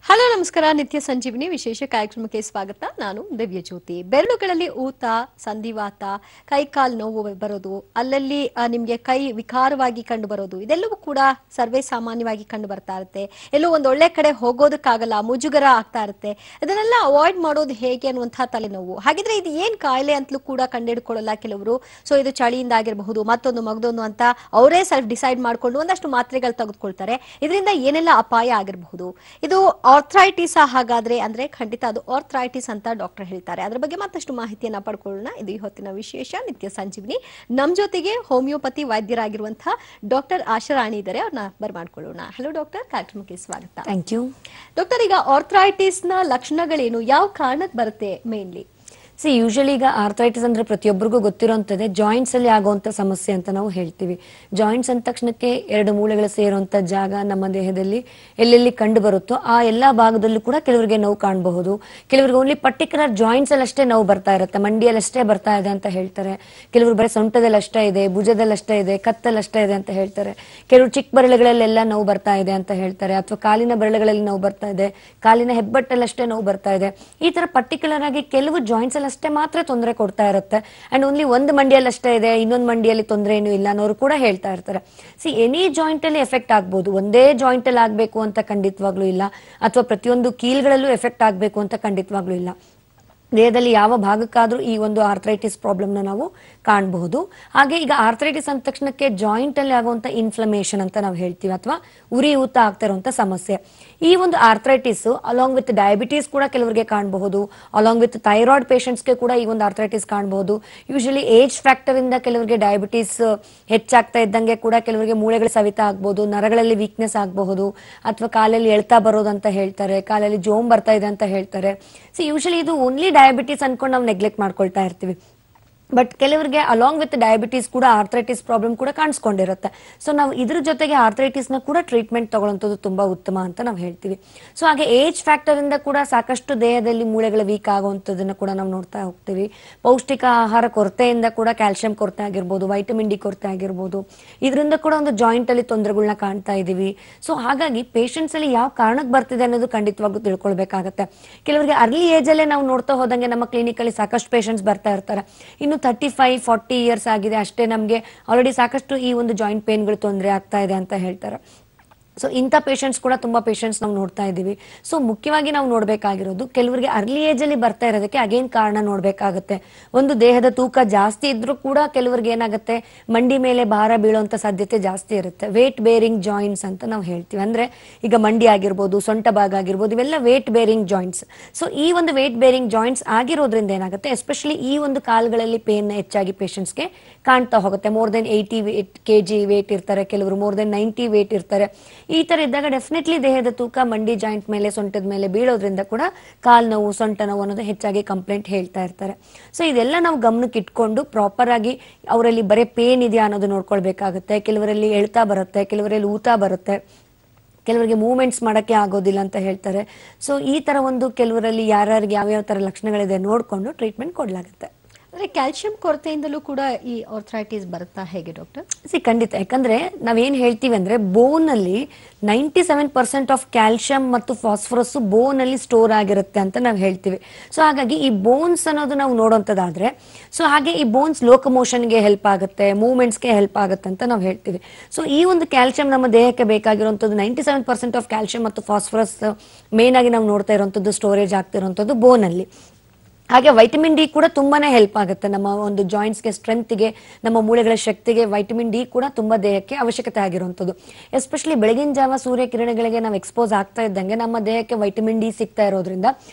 Hello ನಮಸ್ಕಾರ. ನಿತ್ಯ ಸಂಜೀವಿನಿ ವಿಶೇಷ ಕಾರ್ಯಕ್ರಮಕ್ಕೆ ಸ್ವಾಗತ. ನಾನು ದಿವ್ಯಜ್ಯೋತಿ. ಬೆರಳುಗಳಲ್ಲಿ ಊತ, ಸಂಧಿವಾತ, ಕೈಕಾಲು ನೋವು ಬರೋದು, ಅಲ್ಲಲ್ಲಿ ನಿಮಗೆ ಕೈ ವಿಕಾರವಾಗಿ ಕಂಡು ಬರೋದು, ಇದೆಲ್ಲವೂ ಕೂಡ ಸರ್ವೇ ಸಾಮಾನ್ಯವಾಗಿ ಕಂಡು ಬರ್ತಾ ಇರುತ್ತೆ. ಎಲ್ಲೋ ಒಂದು ಒಳ್ಳೆ ಕಡೆ ಹೋಗೋದಕ್ಕಾಗಲ್ಲ, ಮುಜುಗರ ಆಗ್ತಾ ಇರುತ್ತೆ. ಇದನ್ನೆಲ್ಲ ಅವಾಯ್ಡ್ ಮಾಡೋದು ಹೇಗೆ ಅನ್ನುವಂತಹ ತಲೆನೋವು. ಹಾಗಿದ್ರೆ ಇದು ಏನ್ ಕಾಯಿಲೆ ಅಂತಲೂ ಕೂಡ ಕಂಡುಹಿಡ್ಕೊಳ್ಳಲ್ಲ ಕೆಲವರು. ಸೊ ಇದು ಚಳಿಯಿಂದ ಆಗಿರಬಹುದು, ಮತ್ತೊಂದು ಮಗದೊಂದು ಅಂತ ಅವರೇ ಸೆಲ್ಫ್ ಡಿಸೈಡ್ ಮಾಡ್ಕೊಂಡು ಒಂದಷ್ಟು ಮಾತ್ರೆಗಳು ತೆಗೆದುಕೊಳ್ತಾರೆ. ಇದರಿಂದ ಏನೆಲ್ಲ ಅಪಾಯ ಆಗಿರಬಹುದು? ಇದು ಆರ್ಥ್ರೈಟಿಸ್ ಹಾಗಾದ್ರೆ ಅಂದ್ರೆ ಖಂಡಿತ ಅದು ಆರ್ಥ್ರೈಟಿಸ್ ಅಂತ ಡಾಕ್ಟರ್ ಹೇಳ್ತಾರೆ. ಅದರ ಬಗ್ಗೆ ಮತ್ತಷ್ಟು ಮಾಹಿತಿಯನ್ನ ಪಡ್ಕೊಳ್ಳೋಣ. ಇದು ಇವತ್ತಿನ ವಿಶೇಷ ನಿತ್ಯ ಸಂಜೀವಿನಿ. ನಮ್ ಜೊತೆಗೆ ಹೋಮಿಯೋಪತಿ ವೈದ್ಯರಾಗಿರುವಂತಹ ಡಾಕ್ಟರ್ ಆಶಾರಾಣಿ ಇದ್ದಾರೆ. ಅವ್ರನ್ನ ಬರ್ಮಾಡ್ಕೊಳ್ಳೋಣ. ಹಲೋ ಡಾಕ್ಟರ್, ಕಾರ್ಯಕ್ರಮಕ್ಕೆ ಸ್ವಾಗತ. Thank you. ಡಾಕ್ಟರ್, ಈಗ ಆರ್ಥ್ರೈಟಿಸ್ ನ ಲಕ್ಷಣಗಳೇನು, ಯಾವ ಕಾರಣಕ್ಕೆ ಬರುತ್ತೆ ಮೇನ್ಲಿ? ಯೂಶಲಿ ಈಗ ಆರ್ಥರೈಟಿಸ್ ಅಂದ್ರೆ ಪ್ರತಿಯೊಬ್ಬರಿಗೂ ಗೊತ್ತಿರೋಂಥದ್ದೇ ಜಾಯಿಂಟ್ಸ್ ಅಲ್ಲಿ ಆಗುವಂತ ಸಮಸ್ಯೆ ಅಂತ ನಾವು ಹೇಳ್ತೀವಿ. ಜಾಯಿಂಟ್ಸ್ ಅಂದ ತಕ್ಷಣಕ್ಕೆ ಎರಡು ಮೂಳೆಗಳು ಸೇರುವಂತ ಜಾಗ ನಮ್ಮ ದೇಹದಲ್ಲಿ ಎಲ್ಲೆಲ್ಲಿ ಕಂಡು ಬರುತ್ತೋ ಆ ಎಲ್ಲಾ ಭಾಗದಲ್ಲೂ ಕೂಡ ಕೆಲವರಿಗೆ ನೋವು ಕಾಣಬಹುದು. ಕೆಲವರಿಗೆ ಓನ್ಲಿ ಪರ್ಟಿಕ್ಯುಲರ್ ಜಾಯಿಂಟ್ಸ್ ಅಲ್ಲಿ ಅಷ್ಟೇ ನೋವು ಬರ್ತಾ ಇರುತ್ತೆ, ಮಂಡಿಯಲ್ಲಿ ಅಷ್ಟೇ ಬರ್ತಾ ಇದೆ ಅಂತ ಹೇಳ್ತಾರೆ. ಕೆಲವರು ಬರೀ ಸೊಂಟದಲ್ಲಿ ಅಷ್ಟೇ ಇದೆ, ಭುಜದಲ್ಲಿ ಅಷ್ಟೇ ಇದೆ, ಕತ್ತಲ್ಲಿ ಅಷ್ಟೇ ಇದೆ ಅಂತ ಹೇಳ್ತಾರೆ. ಕೆಲವರು ಚಿಕ್ಕ ಬೆರಳುಗಳಲ್ಲೆಲ್ಲ ನೋವು ಬರ್ತಾ ಇದೆ ಅಂತ ಹೇಳ್ತಾರೆ, ಅಥವಾ ಕಾಲಿನ ಬೆರಳುಗಳಲ್ಲಿ ನೋವು ಬರ್ತಾ ಇದೆ, ಕಾಲಿನ ಹೆಬ್ಬಟ್ಟಲ್ಲಿ ಅಷ್ಟೇ ನೋವು ಬರ್ತಾ ಇದೆ. ಈ ತರ ಪರ್ಟಿಕ್ಯುಲರ್ ಆಗಿ ಕೆಲವು ಜಾಯಿಂಟ್ಸ್ ಅಷ್ಟೇ ಮಾತ್ರ ತೊಂದರೆ ಕೊಡ್ತಾ ಇರುತ್ತೆ. ಅಂಡ್ ಓನ್ಲಿ ಒಂದು ಮಂಡಿಯಲ್ಲಿ ಅಷ್ಟೇ ಇದೆ, ಇನ್ನೊಂದು ಮಂಡಿಯಲ್ಲಿ ತೊಂದರೆ ಏನೂ ಇಲ್ಲ ಅನ್ನೋರು ಕೂಡ ಹೇಳ್ತಾ ಇರ್ತಾರೆ. ಎನಿ ಜಾಯಿಂಟ್ ಅಲ್ಲಿ ಎಫೆಕ್ಟ್ ಆಗ್ಬೋದು, ಒಂದೇ ಜಾಯಿಂಟ್ ಅಲ್ಲಿ ಆಗ್ಬೇಕು ಅಂತ ಖಂಡಿತವಾಗ್ಲೂ ಇಲ್ಲ, ಅಥವಾ ಪ್ರತಿಯೊಂದು ಕೀಲ್ಗಳಲ್ಲೂ ಎಫೆಕ್ಟ್ ಆಗ್ಬೇಕು ಅಂತ ಖಂಡಿತವಾಗ್ಲೂ ಇಲ್ಲ. ದೇಹದಲ್ಲಿ ಯಾವ ಭಾಗಕ್ಕಾದ್ರೂ ಈ ಒಂದು ಆರ್ಥರೈಟಿಸ್ ಪ್ರಾಬ್ಲಮ್ ನ ನಾವು ಕಾಣಬಹುದು. ಹಾಗೆ ಈಗ ಆರ್ಥರೈಟಿಸ್ ಅಂದ ತಕ್ಷಣಕ್ಕೆ ಜಾಯಿಂಟ್ ಅಲ್ಲಿ ಆಗುವಂತ ಇನ್ಫ್ಲಮೇಷನ್ ಅಂತ ನಾವು ಹೇಳ್ತೀವಿ, ಅಥವಾ ಉರಿ ಊತ ಆಗ್ತಾ ಇರುವಂತ ಸಮಸ್ಯೆ. ಈ ಒಂದು ಆರ್ಥರೈಟಿಸ್ ಅಲಾಂಗ್ ವಿತ್ ಡಯಾಬಿಟೀಸ್ ಕೂಡ ಕೆಲವರಿಗೆ ಕಾಣಬಹುದು, ಅಲಾಂಗ್ ವಿತ್ ಥೈರಾಯ್ಡ್ ಪೇಷಂಟ್ಸ್ಗೆ ಕೂಡ ಈ ಒಂದು ಆರ್ಥರೈಟಿಸ್ ಕಾಣಬಹುದು. ಯೂಶಲಿ ಏಜ್ ಫ್ಯಾಕ್ಟರ್ ಇಂದ ಕೆಲವರಿಗೆ ಡಯಾಬಿಟೀಸ್ ಹೆಚ್ಚಾಗ್ತಾ ಇದ್ದಂಗೆ ಕೂಡ ಕೆಲವರಿಗೆ ಮೂಳೆಗಳು ಸವಿತಾ ಆಗ್ಬಹುದು, ನರಗಳಲ್ಲಿ ವೀಕ್ನೆಸ್ ಆಗಬಹುದು, ಅಥವಾ ಕಾಲಲ್ಲಿ ಎಳ್ತಾ ಬರೋದು ಅಂತ ಹೇಳ್ತಾರೆ, ಕಾಲಲ್ಲಿ ಜೋಮ್ ಬರ್ತಾ ಇದೆ ಅಂತ ಹೇಳ್ತಾರೆ. ಯೂಶಲಿ ಇದು ಓನ್ಲಿ ಡಯಾಬಿಟೀಸ್ ಅನ್ಕೊಂಡು ನಾವು ನೆಗ್ಲೆಕ್ಟ್ ಮಾಡ್ಕೊಳ್ತಾ ಇರ್ತೀವಿ. ಬಟ್ ಕೆಲವರಿಗೆ ಅಲಾಂಗ್ ವಿತ್ ಡಯಾಬಿಟೀಸ್ ಕೂಡ ಆರ್ಥರೈಟಿಸ್ ಪ್ರಾಬ್ಲಮ್ ಕೂಡ ಕಾಣಿಸ್ಕೊಂಡಿರುತ್ತೆ. ಸೊ ನಾವು ಇದ್ರ ಜೊತೆಗೆ ಆರ್ಥರೈಟಿಸ್ ನ ಕೂಡ ಟ್ರೀಟ್ಮೆಂಟ್ ತಗೊಳ್ಳೋದು ತುಂಬಾ ಉತ್ತಮ ಅಂತ ನಾವು ಹೇಳ್ತೀವಿ. ಸೊ ಹಾಗೆ ಏಜ್ ಫ್ಯಾಕ್ಟರ್ ಇಂದ ಕೂಡ ಸಾಕಷ್ಟು ದೇಹದಲ್ಲಿ ಮೂಳೆಗಳ ವೀಕ್ ಆಗುವಂತದನ್ನ ಕೂಡ ನಾವು ನೋಡ್ತಾ ಹೋಗ್ತೀವಿ. ಪೌಷ್ಟಿಕ ಆಹಾರ ಕೊರತೆಯಿಂದ ಕೂಡ ಕ್ಯಾಲ್ಸಿಯಂ ಕೊರತೆ ಆಗಿರ್ಬೋದು, ವೈಟಮಿನ್ ಡಿ ಕೊರತೆ ಆಗಿರ್ಬೋದು, ಇದರಿಂದ ಕೂಡ ಒಂದು ಜಾಯಿಂಟ್ ಅಲ್ಲಿ ತೊಂದರೆಗಳನ್ನ ಕಾಣ್ತಾ ಇದೀವಿ. ಸೊ ಹಾಗಾಗಿ ಪೇಷಂಟ್ಸ್ ಅಲ್ಲಿ ಯಾವ ಕಾರಣಕ್ಕೆ ಬರ್ತಿದೆ ಅನ್ನೋದು ಖಂಡಿತವಾಗ್ಲೂ ತಿಳ್ಕೊಳ್ಬೇಕಾಗತ್ತೆ. ಕೆಲವರಿಗೆ ಅರ್ಲಿ ಏಜ್ ಅಲ್ಲೇ ನಾವು ನೋಡ್ತಾ ಹೋದಂಗೆ ನಮ್ಮ ಕ್ಲಿನಿಕ್ ಅಲ್ಲಿ ಸಾಕಷ್ಟು ಪೇಷಂಟ್ಸ್ ಬರ್ತಾ ಇರ್ತಾರೆ. ಇನ್ನು 35-40 ಇಯರ್ಸ್ ಆಗಿದೆ ಅಷ್ಟೇ, ನಮಗೆ ಆಲ್ರೆಡಿ ಸಾಕಷ್ಟು ಈ ಒಂದು ಜಾಯಿಂಟ್ ಪೇನ್ಗಳು ತೊಂದರೆ ಆಗ್ತಾ ಇದೆ ಅಂತ ಹೇಳ್ತಾರೆ. ಸೊ ಇಂಥ ಪೇಷಂಟ್ಸ್ ಕೂಡ ತುಂಬಾ ಪೇಷಂಟ್ಸ್ ನಾವು ನೋಡ್ತಾ ಇದ್ದೀವಿ. ಸೊ ಮುಖ್ಯವಾಗಿ ನಾವು ನೋಡ್ಬೇಕಾಗಿರೋದು ಕೆಲವರಿಗೆ ಅರ್ಲಿ ಏಜ್ ಅಲ್ಲಿ ಬರ್ತಾ ಇರೋದಕ್ಕೆ ಅಗೇನ್ ಕಾರಣ ನೋಡ್ಬೇಕಾಗತ್ತೆ. ಒಂದು ದೇಹದ ತೂಕ ಜಾಸ್ತಿ ಇದ್ರೂ ಕೂಡ ಕೆಲವರಿಗೆ ಏನಾಗುತ್ತೆ, ಮಂಡಿ ಮೇಲೆ ಭಾರ ಬೀಳುವಂತ ಸಾಧ್ಯತೆ ಜಾಸ್ತಿ ಇರುತ್ತೆ. ವೇಟ್ ಬೇರಿಂಗ್ ಜಾಯಿಂಟ್ಸ್ ಅಂತ ನಾವು ಹೇಳ್ತೀವಿ. ಅಂದ್ರೆ ಈಗ ಮಂಡಿ ಆಗಿರ್ಬೋದು, ಸೊಂಟ ಭಾಗ ಆಗಿರ್ಬೋದು, ಇವೆಲ್ಲ ವೇಟ್ ಬೇರಿಂಗ್ ಜಾಯಿಂಟ್ಸ್. ಸೊ ಈ ಒಂದು ವೇಟ್ ಬೇರಿಂಗ್ ಜಾಯಿಂಟ್ಸ್ ಆಗಿರೋದ್ರಿಂದ ಏನಾಗುತ್ತೆ, ಎಸ್ಪೆಷಲಿ ಈ ಒಂದು ಕಾಲ್ಗಳಲ್ಲಿ ಪೇನ್ ಹೆಚ್ಚಾಗಿ ಪೇಷಂಟ್ಸ್ಗೆ ಕಾಣ್ತಾ ಹೋಗುತ್ತೆ. ಮೋರ್ ದೆನ್ 80 kg ವೇಟ್ ಇರ್ತಾರೆ, ಕೆಲವರು ಮೋರ್ ದೆನ್ 90 ವೇಟ್ ಇರ್ತಾರೆ. ಈ ತರ ಇದ್ದಾಗ ಡೆಫಿನೆಟ್ಲಿ ದೇಹದ ತೂಕ ಮಂಡಿ ಜಾಯಿಂಟ್ ಮೇಲೆ, ಸೊಂಟದ ಮೇಲೆ ಬೀಳೋದ್ರಿಂದ ಕೂಡ ಕಾಲ್ ನೋವು, ಸೊಂಟ ನೋವು ಅನ್ನೋದು ಹೆಚ್ಚಾಗಿ ಕಂಪ್ಲೇಂಟ್ ಹೇಳ್ತಾ ಇರ್ತಾರೆ. ಸೊ ಇದೆಲ್ಲ ನಾವು ಗಮನಕ್ಕೆ ಇಟ್ಕೊಂಡು ಪ್ರಾಪರ್ ಆಗಿ ಅವರಲ್ಲಿ ಬರೀ ಪೇನ್ ಇದೆಯಾ ಅನ್ನೋದು ನೋಡ್ಕೊಳ್ಬೇಕಾಗುತ್ತೆ. ಕೆಲವರಲ್ಲಿ ಎಳ್ತಾ ಬರುತ್ತೆ, ಕೆಲವರಲ್ಲಿ ಊತ ಬರುತ್ತೆ, ಕೆಲವರಿಗೆ ಮೂವ್ಮೆಂಟ್ಸ್ ಮಾಡಕ್ಕೆ ಆಗೋದಿಲ್ಲ ಅಂತ ಹೇಳ್ತಾರೆ. ಸೊ ಈ ತರ ಒಂದು ಕೆಲವರಲ್ಲಿ ಯಾರ್ಯಾರಿಗೆ ಯಾವ್ಯಾವ ತರ ಲಕ್ಷಣಗಳಿದೆ ನೋಡ್ಕೊಂಡು ಟ್ರೀಟ್ಮೆಂಟ್ ಕೊಡ್ಲಾಗುತ್ತೆ. ಅಂದ್ರೆ ಕ್ಯಾಲ್ಸಿಯಂ ಕೊರತೆಯಿಂದಲೂ ಕೂಡ ಈ ಆರ್ಥ್ರೈಟಿಸ್ ಬರುತ್ತಾ ಹೇಗೆ ಡಾಕ್ಟರ್? ಖಂಡಿತ. ಯಾಕಂದ್ರೆ ನಾವೇನ್ ಹೇಳ್ತೀವಿ ಅಂದ್ರೆ ಬೋನ್ ಅಲ್ಲಿ 97% ಆಫ್ ಕ್ಯಾಲ್ಸಿಯಂ ಮತ್ತು ಫಾಸ್ಫರಸ್ ಬೋನ್ ಅಲ್ಲಿ ಸ್ಟೋರ್ ಆಗಿರುತ್ತೆ ಅಂತ ನಾವು ಹೇಳ್ತೀವಿ. ಸೊ ಹಾಗಾಗಿ ಈ ಬೋನ್ಸ್ ಅನ್ನೋದು ನಾವು ನೋಡುವಂತದಾದ್ರೆ, ಸೊ ಹಾಗೆ ಈ ಬೋನ್ಸ್ ಲೋಕಮೋಷನ್ಗೆ ಹೆಲ್ಪ್ ಆಗುತ್ತೆ, ಮೂವ್ಮೆಂಟ್ಸ್ಗೆ ಹೆಲ್ಪ್ ಆಗುತ್ತೆ ಅಂತ ನಾವು ಹೇಳ್ತೀವಿ. ಸೊ ಈ ಒಂದು ಕ್ಯಾಲ್ಸಿಯಂ ನಮ್ಮ ದೇಹಕ್ಕೆ ಬೇಕಾಗಿರುವಂತದ್ದು 97% ಆಫ್ ಕ್ಯಾಲ್ಸಿಯಂ ಮತ್ತು ಫಾಸ್ಫರಸ್ ಮೇನ್ ಆಗಿ ನಾವು ನೋಡ್ತಾ ಇರುವಂತದ್ದು ಸ್ಟೋರೇಜ್ ಆಗ್ತಿರುವಂತದ್ದು ಬೋನ್ ಅಲ್ಲಿ. ಹಾಗೆ ವೈಟಮಿನ್ ಡಿ ಕೂಡ ತುಂಬಾನೇ ಹೆಲ್ಪ್ ಆಗುತ್ತೆ ನಮ್ಮ ಒಂದು ಜಾಯಿಂಟ್ಸ್ಗೆ, ಸ್ಟ್ರೆಂತ್ಗೆ, ನಮ್ಮ ಮೂಳೆಗಳ ಶಕ್ತಿಗೆ ವೈಟಮಿನ್ ಡಿ ಕೂಡ ತುಂಬಾ ದೇಹಕ್ಕೆ ಅವಶ್ಯಕತೆ ಆಗಿರುವಂಥದ್ದು. ಎಸ್ಪೆಷಲಿ ಬೆಳಗಿನ ಜಾವ ಸೂರ್ಯ ಕಿರಣಗಳಿಗೆ ನಾವು ಎಕ್ಸ್ಪೋಸ್ ಆಗ್ತಾ ಇದ್ದಂಗೆ ನಮ್ಮ ದೇಹಕ್ಕೆ ವೈಟಮಿನ್ ಡಿ ಸಿಗ್ತಾ ಇರೋದ್ರಿಂದ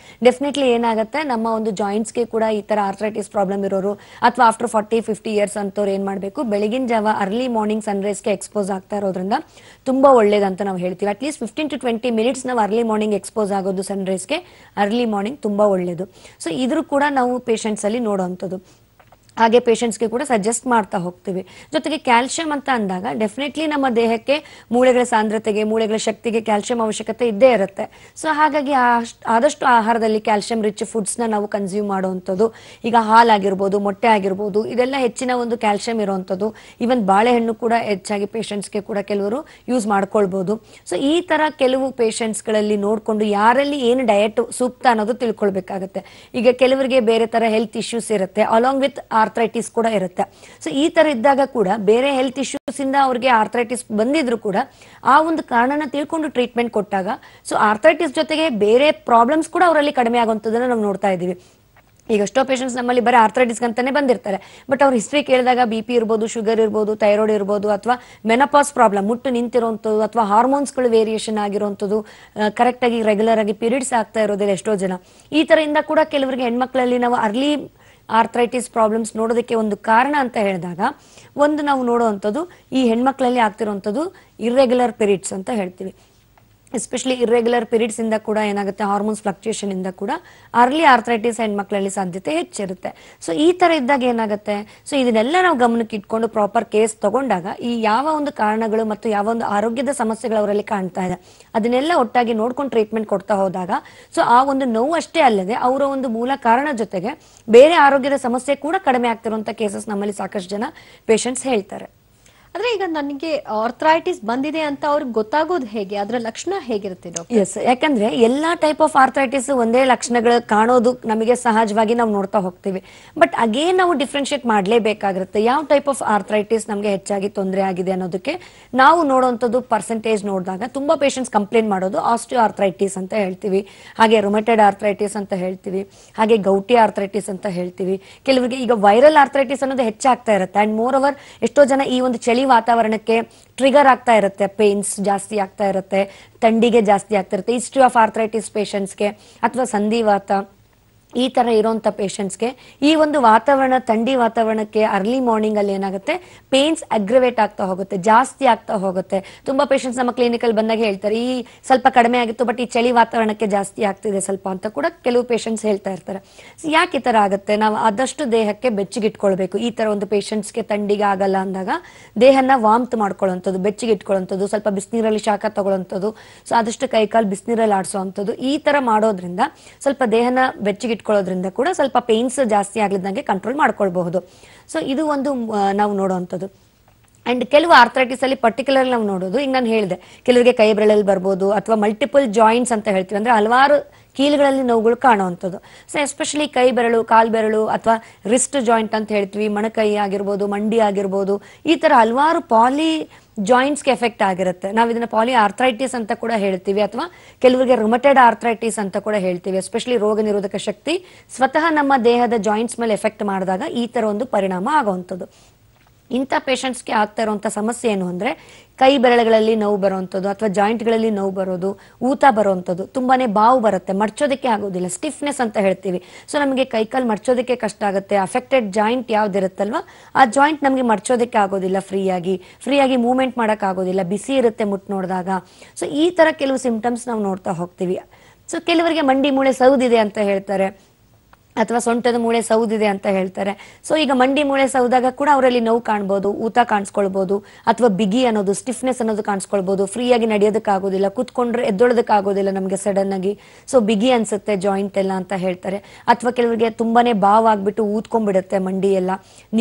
ಡೆಫಿನೆಟ್ಲಿ ಏನಾಗುತ್ತೆ, ನಮ್ಮ ಒಂದು ಜಾಯಿಂಟ್ಸ್ಗೆ ಕೂಡ ಈ ತರ ಆರ್ಥರೈಟಿಸ್ ಪ್ರಾಬ್ಲಮ್ ಇರೋರು ಅಥವಾ ಆಫ್ಟರ್ 40-50 ಇಯರ್ಸ್ ಅಂತವ್ರು ಏನ್ ಮಾಡಬೇಕು, ಬೆಳಗಿನ ಜಾವ ಅರ್ಲಿ ಮಾರ್ನಿಂಗ್ ಸನ್ರೈಸ್ಗೆ ಎಕ್ಸ್ಪೋಸ್ ಆಗ್ತಾ ಇರೋದ್ರಿಂದ ತುಂಬಾ ಒಳ್ಳೇದಂತ ನಾವು ಹೇಳ್ತೀವಿ. ಅಟ್ಲೀಸ್ಟ್ 15-20 ಮಿನಿಟ್ಸ್ ನಾವು ಅರ್ಲಿ ಮಾರ್ನಿಂಗ್ ಎಕ್ಸ್ಪೋಸ್ ಆಗೋದು ಸನ್ರೈಸ್ಗೆ ಅರ್ಲಿ ಮಾರ್ನಿಂಗ್ ತುಂಬಾ ಒಳ್ಳೇದು. ಸೊ ಇದ್ರ ಕೂಡ ನಾವು ಪೇಷಂಟ್ಸ್ ಅಲ್ಲಿ ನೋಡುವಂಥದ್ದು. ಹಾಗೆ ಪೇಷಂಟ್ಸ್ಗೆ ಕೂಡ ಸಜೆಸ್ಟ್ ಮಾಡ್ತಾ ಹೋಗ್ತೀವಿ. ಜೊತೆಗೆ ಕ್ಯಾಲ್ಸಿಯಂ ಅಂತ ಅಂದಾಗ ಡೆಫಿನೆಟ್ಲಿ ನಮ್ಮ ದೇಹಕ್ಕೆ ಮೂಳೆಗಳ ಸಾಂದ್ರತೆಗೆ, ಮೂಳೆಗಳ ಶಕ್ತಿಗೆ ಕ್ಯಾಲ್ಸಿಯಂ ಅವಶ್ಯಕತೆ ಇದ್ದೇ ಇರುತ್ತೆ. ಸೊ ಹಾಗಾಗಿ ಆದಷ್ಟು ಆಹಾರದಲ್ಲಿ ಕ್ಯಾಲ್ಸಿಯಂ ರಿಚ್ ಫುಡ್ಸ್ನ ನಾವು ಕನ್ಸ್ಯೂಮ್ ಮಾಡುವಂಥದ್ದು. ಈಗ ಹಾಲಾಗಿರ್ಬೋದು, ಮೊಟ್ಟೆ ಆಗಿರ್ಬೋದು, ಇದೆಲ್ಲ ಹೆಚ್ಚಿನ ಒಂದು ಕ್ಯಾಲ್ಸಿಯಂ ಇರುವಂಥದ್ದು. ಈವನ್ ಬಾಳೆಹಣ್ಣು ಕೂಡ ಹೆಚ್ಚಾಗಿ ಪೇಷಂಟ್ಸ್ಗೆ ಕೂಡ ಕೆಲವರು ಯೂಸ್ ಮಾಡ್ಕೊಳ್ಬೋದು. ಸೊ ಈ ಥರ ಕೆಲವು ಪೇಷಂಟ್ಸ್ಗಳಲ್ಲಿ ನೋಡಿಕೊಂಡು ಯಾರಲ್ಲಿ ಏನು ಡಯಟ್ ಸೂಕ್ತ ಅನ್ನೋದು ತಿಳ್ಕೊಳ್ಬೇಕಾಗತ್ತೆ. ಈಗ ಕೆಲವರಿಗೆ ಬೇರೆ ಥರ ಹೆಲ್ತ್ ಇಶ್ಯೂಸ್ ಇರುತ್ತೆ, ಅಲಾಂಗ್ ವಿತ್ ಆರ್ಥ್ರೈಟಿಸ್ ಕೂಡ ಇರುತ್ತೆ. ಸೊ ಈ ತರ ಇದ್ದಾಗ ಕೂಡ ಬೇರೆ ಹೆಲ್ತ್ ಇಶ್ಯೂಸ್ ಇಂದ ಅವ್ರಿಗೆ ಆರ್ಥ್ರೈಟಿಸ್ ಬಂದಿದ್ರು ಕೂಡ ಆ ಒಂದು ಕಾರಣನ ತಿಳ್ಕೊಂಡು ಟ್ರೀಟ್ಮೆಂಟ್ ಕೊಟ್ಟಾಗ ಸೊ ಆರ್ಥ್ರೈಟಿಸ್ ಜೊತೆಗೆ ಬೇರೆ ಪ್ರಾಬ್ಲಮ್ಸ್ ಕೂಡ ಅವರಲ್ಲಿ ಕಡಿಮೆ ಆಗುವಂಥದ್ದನ್ನ ನಾವು ನೋಡ್ತಾ ಇದ್ದೀವಿ. ಈಗ ಎಷ್ಟೋ ಪೇಷಂಟ್ಸ್ ನಮ್ಮಲ್ಲಿ ಬರೀ ಆರ್ಥ್ರೈಟಿಸ್ ಅಂತಾನೆ ಬಂದಿರ್ತಾರೆ, ಬಟ್ ಅವ್ರ ಹಿಸ್ಟ್ರಿ ಕೇಳಿದಾಗ BP ಇರ್ಬೋದು, ಶುಗರ್ ಇರ್ಬೋದು, ಥೈರಾಯ್ಡ್ ಇರ್ಬೋದು, ಅಥವಾ ಮೆನಪಾಸ್ ಪ್ರಾಬ್ಲಮ್, ಮುಟ್ಟು ನಿಂತಿರುವಂಥದ್ದು, ಅಥವಾ ಹಾರ್ಮೋನ್ಸ್ಗಳು ವೇರಿಯೇಷನ್ ಆಗಿರುವಂಥದ್ದು, ಕರೆಕ್ಟ್ ಆಗಿ ರೆಗ್ಯುಲರ್ ಆಗಿ ಪೀರಿಯಡ್ಸ್ ಆಗ್ತಾ ಇರೋದಿಲ್ಲ ಎಷ್ಟೋ ಜನ. ಈ ತರ ಇಂದ ಕೂಡ ಕೆಲವರಿಗೆ ಹೆಣ್ಮಕ್ಳಲ್ಲಿ ನಾವು ಅರ್ಲಿ ಆರ್ಥ್ರೈಟಿಸ್ ಪ್ರಾಬ್ಲಮ್ಸ್ ನೋಡೋದಕ್ಕೆ ಒಂದು ಕಾರಣ ಅಂತ ಹೇಳಿದಾಗ ಒಂದು ನಾವು ನೋಡುವಂಥದ್ದು ಈ ಹೆಣ್ಮಕ್ಳಲ್ಲಿ ಆಗ್ತಿರುವಂಥದ್ದು ಇರ್ರೆಗ್ಯುಲರ್ ಪೀರಿಯಡ್ಸ್ ಅಂತ ಹೇಳ್ತೀವಿ. ಎಸ್ಪೆಷಲಿ ಇರ್ರೆಗ್ಯುಲರ್ ಪೀರಿಯಡ್ಸ್ ಇಂದ ಕೂಡ ಏನಾಗುತ್ತೆ, ಹಾರ್ಮೋನ್ಸ್ ಫ್ಲಕ್ಚುಯೇಷನ್ ಇಂದ ಕೂಡ ಅರ್ಲಿ ಆರ್ಥ್ರೈಟಿಸ್ ಹೆಣ್ಮಕ್ಳಲ್ಲಿ ಸಾಧ್ಯತೆ ಹೆಚ್ಚಿರುತ್ತೆ. ಸೊ ಈ ತರ ಇದ್ದಾಗ ಏನಾಗುತ್ತೆ, ಸೊ ಇದನ್ನೆಲ್ಲ ನಾವು ಗಮನಕ್ಕೆ ಇಟ್ಕೊಂಡು ಪ್ರಾಪರ್ ಕೇಸ್ ತಗೊಂಡಾಗ ಈ ಯಾವ ಒಂದು ಕಾರಣಗಳು ಮತ್ತು ಯಾವ ಒಂದು ಆರೋಗ್ಯದ ಸಮಸ್ಯೆಗಳು ಅವರಲ್ಲಿ ಕಾಣ್ತಾ ಇದೆ ಅದನ್ನೆಲ್ಲ ಒಟ್ಟಾಗಿ ನೋಡ್ಕೊಂಡು ಟ್ರೀಟ್ಮೆಂಟ್ ಕೊಡ್ತಾ ಹೋದಾಗ ಸೊ ಆ ಒಂದು ನೋವು ಅಷ್ಟೇ ಅಲ್ಲದೆ ಅವರ ಒಂದು ಮೂಲ ಕಾರಣ ಜೊತೆಗೆ ಬೇರೆ ಆರೋಗ್ಯದ ಸಮಸ್ಯೆ ಕೂಡ ಕಡಿಮೆ ಆಗ್ತಿರುವಂತ ಕೇಸಸ್ ನಮ್ಮಲ್ಲಿ ಸಾಕಷ್ಟು ಜನ ಪೇಷಂಟ್ಸ್ ಹೇಳ್ತಾರೆ. ಅಂದ್ರೆ ಈಗ ನನಗೆ ಆರ್ಥ್ರೈಟಿಸ್ ಬಂದಿದೆ ಅಂತ ಅವ್ರಿಗೆ ಗೊತ್ತಾಗೋದು ಹೇಗೆ, ಅದರ ಲಕ್ಷಣ ಹೇಗಿರುತ್ತೆ ಡಾಕ್ಟರ್? ಎಸ್, ಯಾಕಂದ್ರೆ ಎಲ್ಲಾ ಟೈಪ್ ಆಫ್ ಆರ್ಥ್ರೈಟಿಸ್ ಒಂದೇ ಲಕ್ಷಣಗಳು ಕಾಣೋದು ನಮಗೆ ಸಹಜವಾಗಿ ನಾವು ನೋಡ್ತಾ ಹೋಗ್ತೀವಿ. ಬಟ್ ಅಗೇನ್ ನಾವು ಡಿಫ್ರೆನ್ಶಿಯೇಟ್ ಮಾಡಲೇಬೇಕಾಗಿರುತ್ತೆ. ಯಾವ ಟೈಪ್ ಆಫ್ ಆರ್ಥ್ರೈಟಿಸ್ ನಮಗೆ ಹೆಚ್ಚಾಗಿ ತೊಂದರೆ ಆಗಿದೆ ಅನ್ನೋದಕ್ಕೆ ನಾವು ನೋಡುವಂಥದ್ದು ಪರ್ಸೆಂಟೇಜ್ ನೋಡಿದಾಗ ತುಂಬಾ ಪೇಷಂಟ್ಸ್ ಕಂಪ್ಲೇಂಟ್ ಮಾಡೋದು ಆಸ್ಟಿಯೋ ಆರ್ಥ್ರೈಟಿಸ್ ಅಂತ ಹೇಳ್ತೀವಿ, ಹಾಗೆ ರೊಮೆಟೆಡ್ ಆರ್ಥ್ರೈಟಿಸ್ ಅಂತ ಹೇಳ್ತೀವಿ, ಹಾಗೆ ಗೌಟಿ ಆರ್ಥ್ರೈಟಿಸ್ ಅಂತ ಹೇಳ್ತೀವಿ. ಕೆಲವರಿಗೆ ಈಗ ವೈರಲ್ ಆರ್ಥ್ರೈಟಿಸ್ ಅನ್ನೋದು ಹೆಚ್ಚಾಗ್ತಾ ಇರುತ್ತೆ. ಅಂಡ್ ಮೋರ್ ಓವರ್ ಎಷ್ಟೋ ಜನ ಈ ಒಂದು ಚಳಿ ವಾತಾವರಣಕ್ಕೆ ಟ್ರಿಗರ್ ಆಗ್ತಾ ಇರುತ್ತೆ, ಪೇನ್ಸ್ ಜಾಸ್ತಿ ಆಗ್ತಾ ಇರುತ್ತೆ, ಥಂಡಿಗೆ ಜಾಸ್ತಿ ಆಗ್ತಾ ಇರುತ್ತೆ. ಹಿಸ್ಟ್ರಿ ಆಫ್ ಆರ್ಥ್ರೈಟಿಸ್ ಪೇಷಂಟ್ಸ್ಗೆ ಅಥವಾ ಸಂಧಿವಾತ ಈ ತರ ಇರುವಂತ ಪೇಷಂಟ್ಸ್ಗೆ ಈ ಒಂದು ವಾತಾವರಣ, ಥಂಡಿ ವಾತಾವರಣಕ್ಕೆ ಅರ್ಲಿ ಮಾರ್ನಿಂಗ್ ಅಲ್ಲಿ ಏನಾಗುತ್ತೆ, ಪೇನ್ಸ್ ಅಗ್ರವೇಟ್ ಆಗ್ತಾ ಹೋಗುತ್ತೆ, ಜಾಸ್ತಿ ಆಗ್ತಾ ಹೋಗುತ್ತೆ. ತುಂಬಾ ಪೇಷಂಟ್ಸ್ ನಮ್ಮ ಕ್ಲಿನಿಕಲ್ ಬಂದಾಗ ಹೇಳ್ತಾರೆ ಈ ಸ್ವಲ್ಪ ಕಡಿಮೆ ಆಗಿತ್ತು ಬಟ್ ಈ ಚಳಿ ವಾತಾವರಣಕ್ಕೆ ಜಾಸ್ತಿ ಆಗ್ತಿದೆ ಸ್ವಲ್ಪ ಅಂತ ಕೂಡ ಕೆಲವು ಪೇಷಂಟ್ಸ್ ಹೇಳ್ತಾ ಇರ್ತಾರೆ. ಯಾಕೆ ಈ ತರ ಆಗುತ್ತೆ, ನಾವು ಆದಷ್ಟು ದೇಹಕ್ಕೆ ಬೆಚ್ಚಗಿಟ್ಕೊಳ್ಬೇಕು. ಈ ತರ ಒಂದು ಪೇಷಂಟ್ಸ್ಗೆ ಥಂಡಿಗೆ ಆಗಲ್ಲ ಅಂದಾಗ ದೇಹನ ವಾಮ್ತ್ ಮಾಡ್ಕೊಳ್ಳುವಂಥದ್ದು, ಬೆಚ್ಚಗಿಟ್ಕೊಳ್ಳುವಂಥದ್ದು, ಸ್ವಲ್ಪ ಬಿಸಿನೀರಲ್ಲಿ ಶಾಖ ತಗೊಳ್ಳುವಂಥದ್ದು, ಸೊ ಆದಷ್ಟು ಕೈಕಾಲು ಬಿಸಿನೀರಲ್ಲಿ ಆಡಿಸುವಂಥದ್ದು, ಈ ತರ ಮಾಡೋದ್ರಿಂದ ಸ್ವಲ್ಪ ದೇಹನ ಬೆಚ್ಚಗಿಟ್ಕೊಳ್ಳೋದ್ರಿಂದ ಕೂಡ ಸ್ವಲ್ಪ ಪೇನ್ಸ್ ಜಾಸ್ತಿ ಆಗ್ಲಿದ್ದಂಗೆ ಕಂಟ್ರೋಲ್ ಮಾಡ್ಕೊಳ್ಬಹುದು. ಸೊ ಇದು ಒಂದು ನಾವು ನೋಡುವಂಥದ್ದು. ಅಂಡ್ ಕೆಲವು ಆರ್ಥ್ರೈಟಿಸ್ ಅಲ್ಲಿ ಪರ್ಟಿಕ್ಯುಲರ್ ನಾವು ನೋಡೋದು, ಈಗ ನಾನು ಹೇಳಿದೆ ಕೆಲವರಿಗೆ ಕೈ ಬೆರಳಲ್ಲಿ ಬರ್ಬೋದು, ಅಥವಾ ಮಲ್ಟಿಪಲ್ ಜಾಯಿಂಟ್ಸ್ ಅಂತ ಹೇಳ್ತೀವಿ, ಅಂದ್ರೆ ಹಲವಾರು ಕೀಲುಗಳಲ್ಲಿ ನೋವುಗಳು ಕಾಣುವಂಥದ್ದು. ಸೊ ಎಸ್ಪೆಷಲಿ ಕೈ ಬೆರಳು, ಕಾಲ್ ಬೆರಳು, ಅಥವಾ ರಿಸ್ಟ್ ಜಾಯಿಂಟ್ ಅಂತ ಹೇಳ್ತೀವಿ, ಮೊಣಕೈ ಆಗಿರ್ಬೋದು, ಮಂಡಿ ಆಗಿರ್ಬೋದು, ಈ ತರ ಹಲವಾರು ಪಾಲಿ ಜಾಯಿಂಟ್ಸ್ಗೆ ಎಫೆಕ್ಟ್ ಆಗಿರುತ್ತೆ. ನಾವು ಇದನ್ನ ಪಾಲಿ ಆರ್ಥ್ರೈಟಿಸ್ ಅಂತ ಕೂಡ ಹೇಳ್ತೀವಿ, ಅಥವಾ ಕೆಲವರಿಗೆ ರುಮಟೆಡ್ ಆರ್ಥ್ರೈಟಿಸ್ ಅಂತ ಕೂಡ ಹೇಳ್ತೀವಿ. ಎಸ್ಪೆಷಲಿ ರೋಗ ನಿರೋಧಕ ಶಕ್ತಿ ಸ್ವತಃ ನಮ್ಮ ದೇಹದ ಜಾಯಿಂಟ್ಸ್ ಮೇಲೆ ಎಫೆಕ್ಟ್ ಮಾಡಿದಾಗ ಈ ತರ ಒಂದು ಪರಿಣಾಮ ಆಗುವಂಥದ್ದು. ಇಂಥ ಪೇಷಂಟ್ಸ್ಗೆ ಆಗ್ತಾ ಇರುವಂಥ ಸಮಸ್ಯೆ ಏನು ಅಂದ್ರೆ ಕೈ ಬೆರಳುಗಳಲ್ಲಿ ನೋವು ಬರುವಂಥದ್ದು, ಅಥವಾ ಜಾಯಿಂಟ್ಗಳಲ್ಲಿ ನೋವು ಬರೋದು, ಊತ ಬರುವಂಥದ್ದು, ತುಂಬಾನೇ ಬಾವು ಬರುತ್ತೆ, ಮಡ್ಚೋದಕ್ಕೆ ಆಗೋದಿಲ್ಲ, ಸ್ಟಿಫ್ನೆಸ್ ಅಂತ ಹೇಳ್ತೀವಿ. ಸೊ ನಮಗೆ ಕೈಕಾಲು ಮಡ್ಚೋದಕ್ಕೆ ಕಷ್ಟ ಆಗುತ್ತೆ. ಅಫೆಕ್ಟೆಡ್ ಜಾಯಿಂಟ್ ಯಾವ್ದಿರುತ್ತಲ್ವಾ ಆ ಜಾಯಿಂಟ್ ನಮಗೆ ಮಡ್ಚೋದಕ್ಕೆ ಆಗೋದಿಲ್ಲ, ಫ್ರೀಯಾಗಿ ಮೂವ್ಮೆಂಟ್ ಮಾಡಕ್ ಆಗೋದಿಲ್ಲ, ಬಿಸಿ ಇರುತ್ತೆ ಮುಟ್ಟು ನೋಡಿದಾಗ. ಸೊ ಈ ತರ ಕೆಲವು ಸಿಂಪ್ಟಮ್ಸ್ ನಾವು ನೋಡ್ತಾ ಹೋಗ್ತೀವಿ. ಸೊ ಕೆಲವರಿಗೆ ಮಂಡಿ ಮೂಳೆ ಸೌದಿದೆ ಅಂತ ಹೇಳ್ತಾರೆ, ಅಥವಾ ಸೊಂಟದ ಮೂಳೆ ಸೌದಿದೆ ಅಂತ ಹೇಳ್ತಾರೆ. ಸೊ ಈಗ ಮಂಡಿ ಮೂಳೆ ಸೌದಾಗ ಕೂಡ ಅವರಲ್ಲಿ ನೋವು ಕಾಣ್ಬೋದು, ಊತ ಕಾಣಿಸ್ಕೊಳ್ಬಹುದು, ಅಥವಾ ಬಿಗಿ ಅನ್ನೋದು, ಸ್ಟಿಫ್ನೆಸ್ ಅನ್ನೋದು ಕಾಣಿಸ್ಕೊಳ್ಬಹುದು, ಫ್ರೀಯಾಗಿ ನಡೆಯೋದಕ್ಕಾಗೋದಿಲ್ಲ, ಕೂತ್ಕೊಂಡ್ರೆ ಎದ್ದೊಳೋದಕ್ಕಾಗೋದಿಲ್ಲ ನಮಗೆ ಸಡನ್ ಆಗಿ, ಸೊ ಬಿಗಿ ಅನ್ಸುತ್ತೆ ಜಾಯಿಂಟ್ ಎಲ್ಲ ಅಂತ ಹೇಳ್ತಾರೆ. ಅಥವಾ ಕೆಲವರಿಗೆ ತುಂಬಾನೇ ಬಾವ್ ಆಗ್ಬಿಟ್ಟು ಊದ್ಕೊಂಡ್ಬಿಡುತ್ತೆ ಮಂಡಿ ಎಲ್ಲ,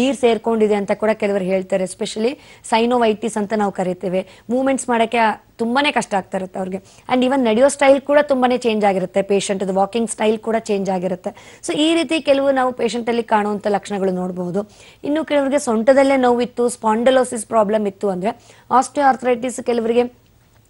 ನೀರ್ ಸೇರ್ಕೊಂಡಿದೆ ಅಂತ ಕೂಡ ಕೆಲವರು ಹೇಳ್ತಾರೆ. ಎಸ್ಪೆಷಲಿ ಸೈನೋವೈಟಿಸ್ ಅಂತ ನಾವು ಕರಿತೇವೆ. ಮೂವ್ಮೆಂಟ್ಸ್ ಮಾಡಕ್ಕೆ ತುಂಬಾನೇ ಕಷ್ಟ ಆಗ್ತಾ ಇರುತ್ತೆ ಅವ್ರಿಗೆ. ಅಂಡ್ ಈವನ್ ನಡೆಯೋ ಸ್ಟೈಲ್ ಕೂಡ ತುಂಬಾನೇ ಚೇಂಜ್ ಆಗಿರುತ್ತೆ, ಪೇಷಂಟ್ ವಾಕಿಂಗ್ ಸ್ಟೈಲ್ ಕೂಡ ಚೇಂಜ್ ಆಗಿರುತ್ತೆ. ಸೊ ಈ ರೀತಿ ಕೆಲವು ನಾವು ಪೇಷಂಟ್ ಅಲ್ಲಿ ಕಾಣುವಂತ ಲಕ್ಷಣಗಳು ನೋಡಬಹುದು. ಇನ್ನು ಕೆಲವರಿಗೆ ಸೊಂಟದಲ್ಲೇ ನೋವಿತ್ತು, ಸ್ಪಾಂಡಲೋಸಿಸ್ ಪ್ರಾಬ್ಲಮ್ ಇತ್ತು ಅಂದ್ರೆ ಆಸ್ಟಿಯೋ ಆರ್ಥ್ರೈಟಿಸ್ ಕೆಲವರಿಗೆ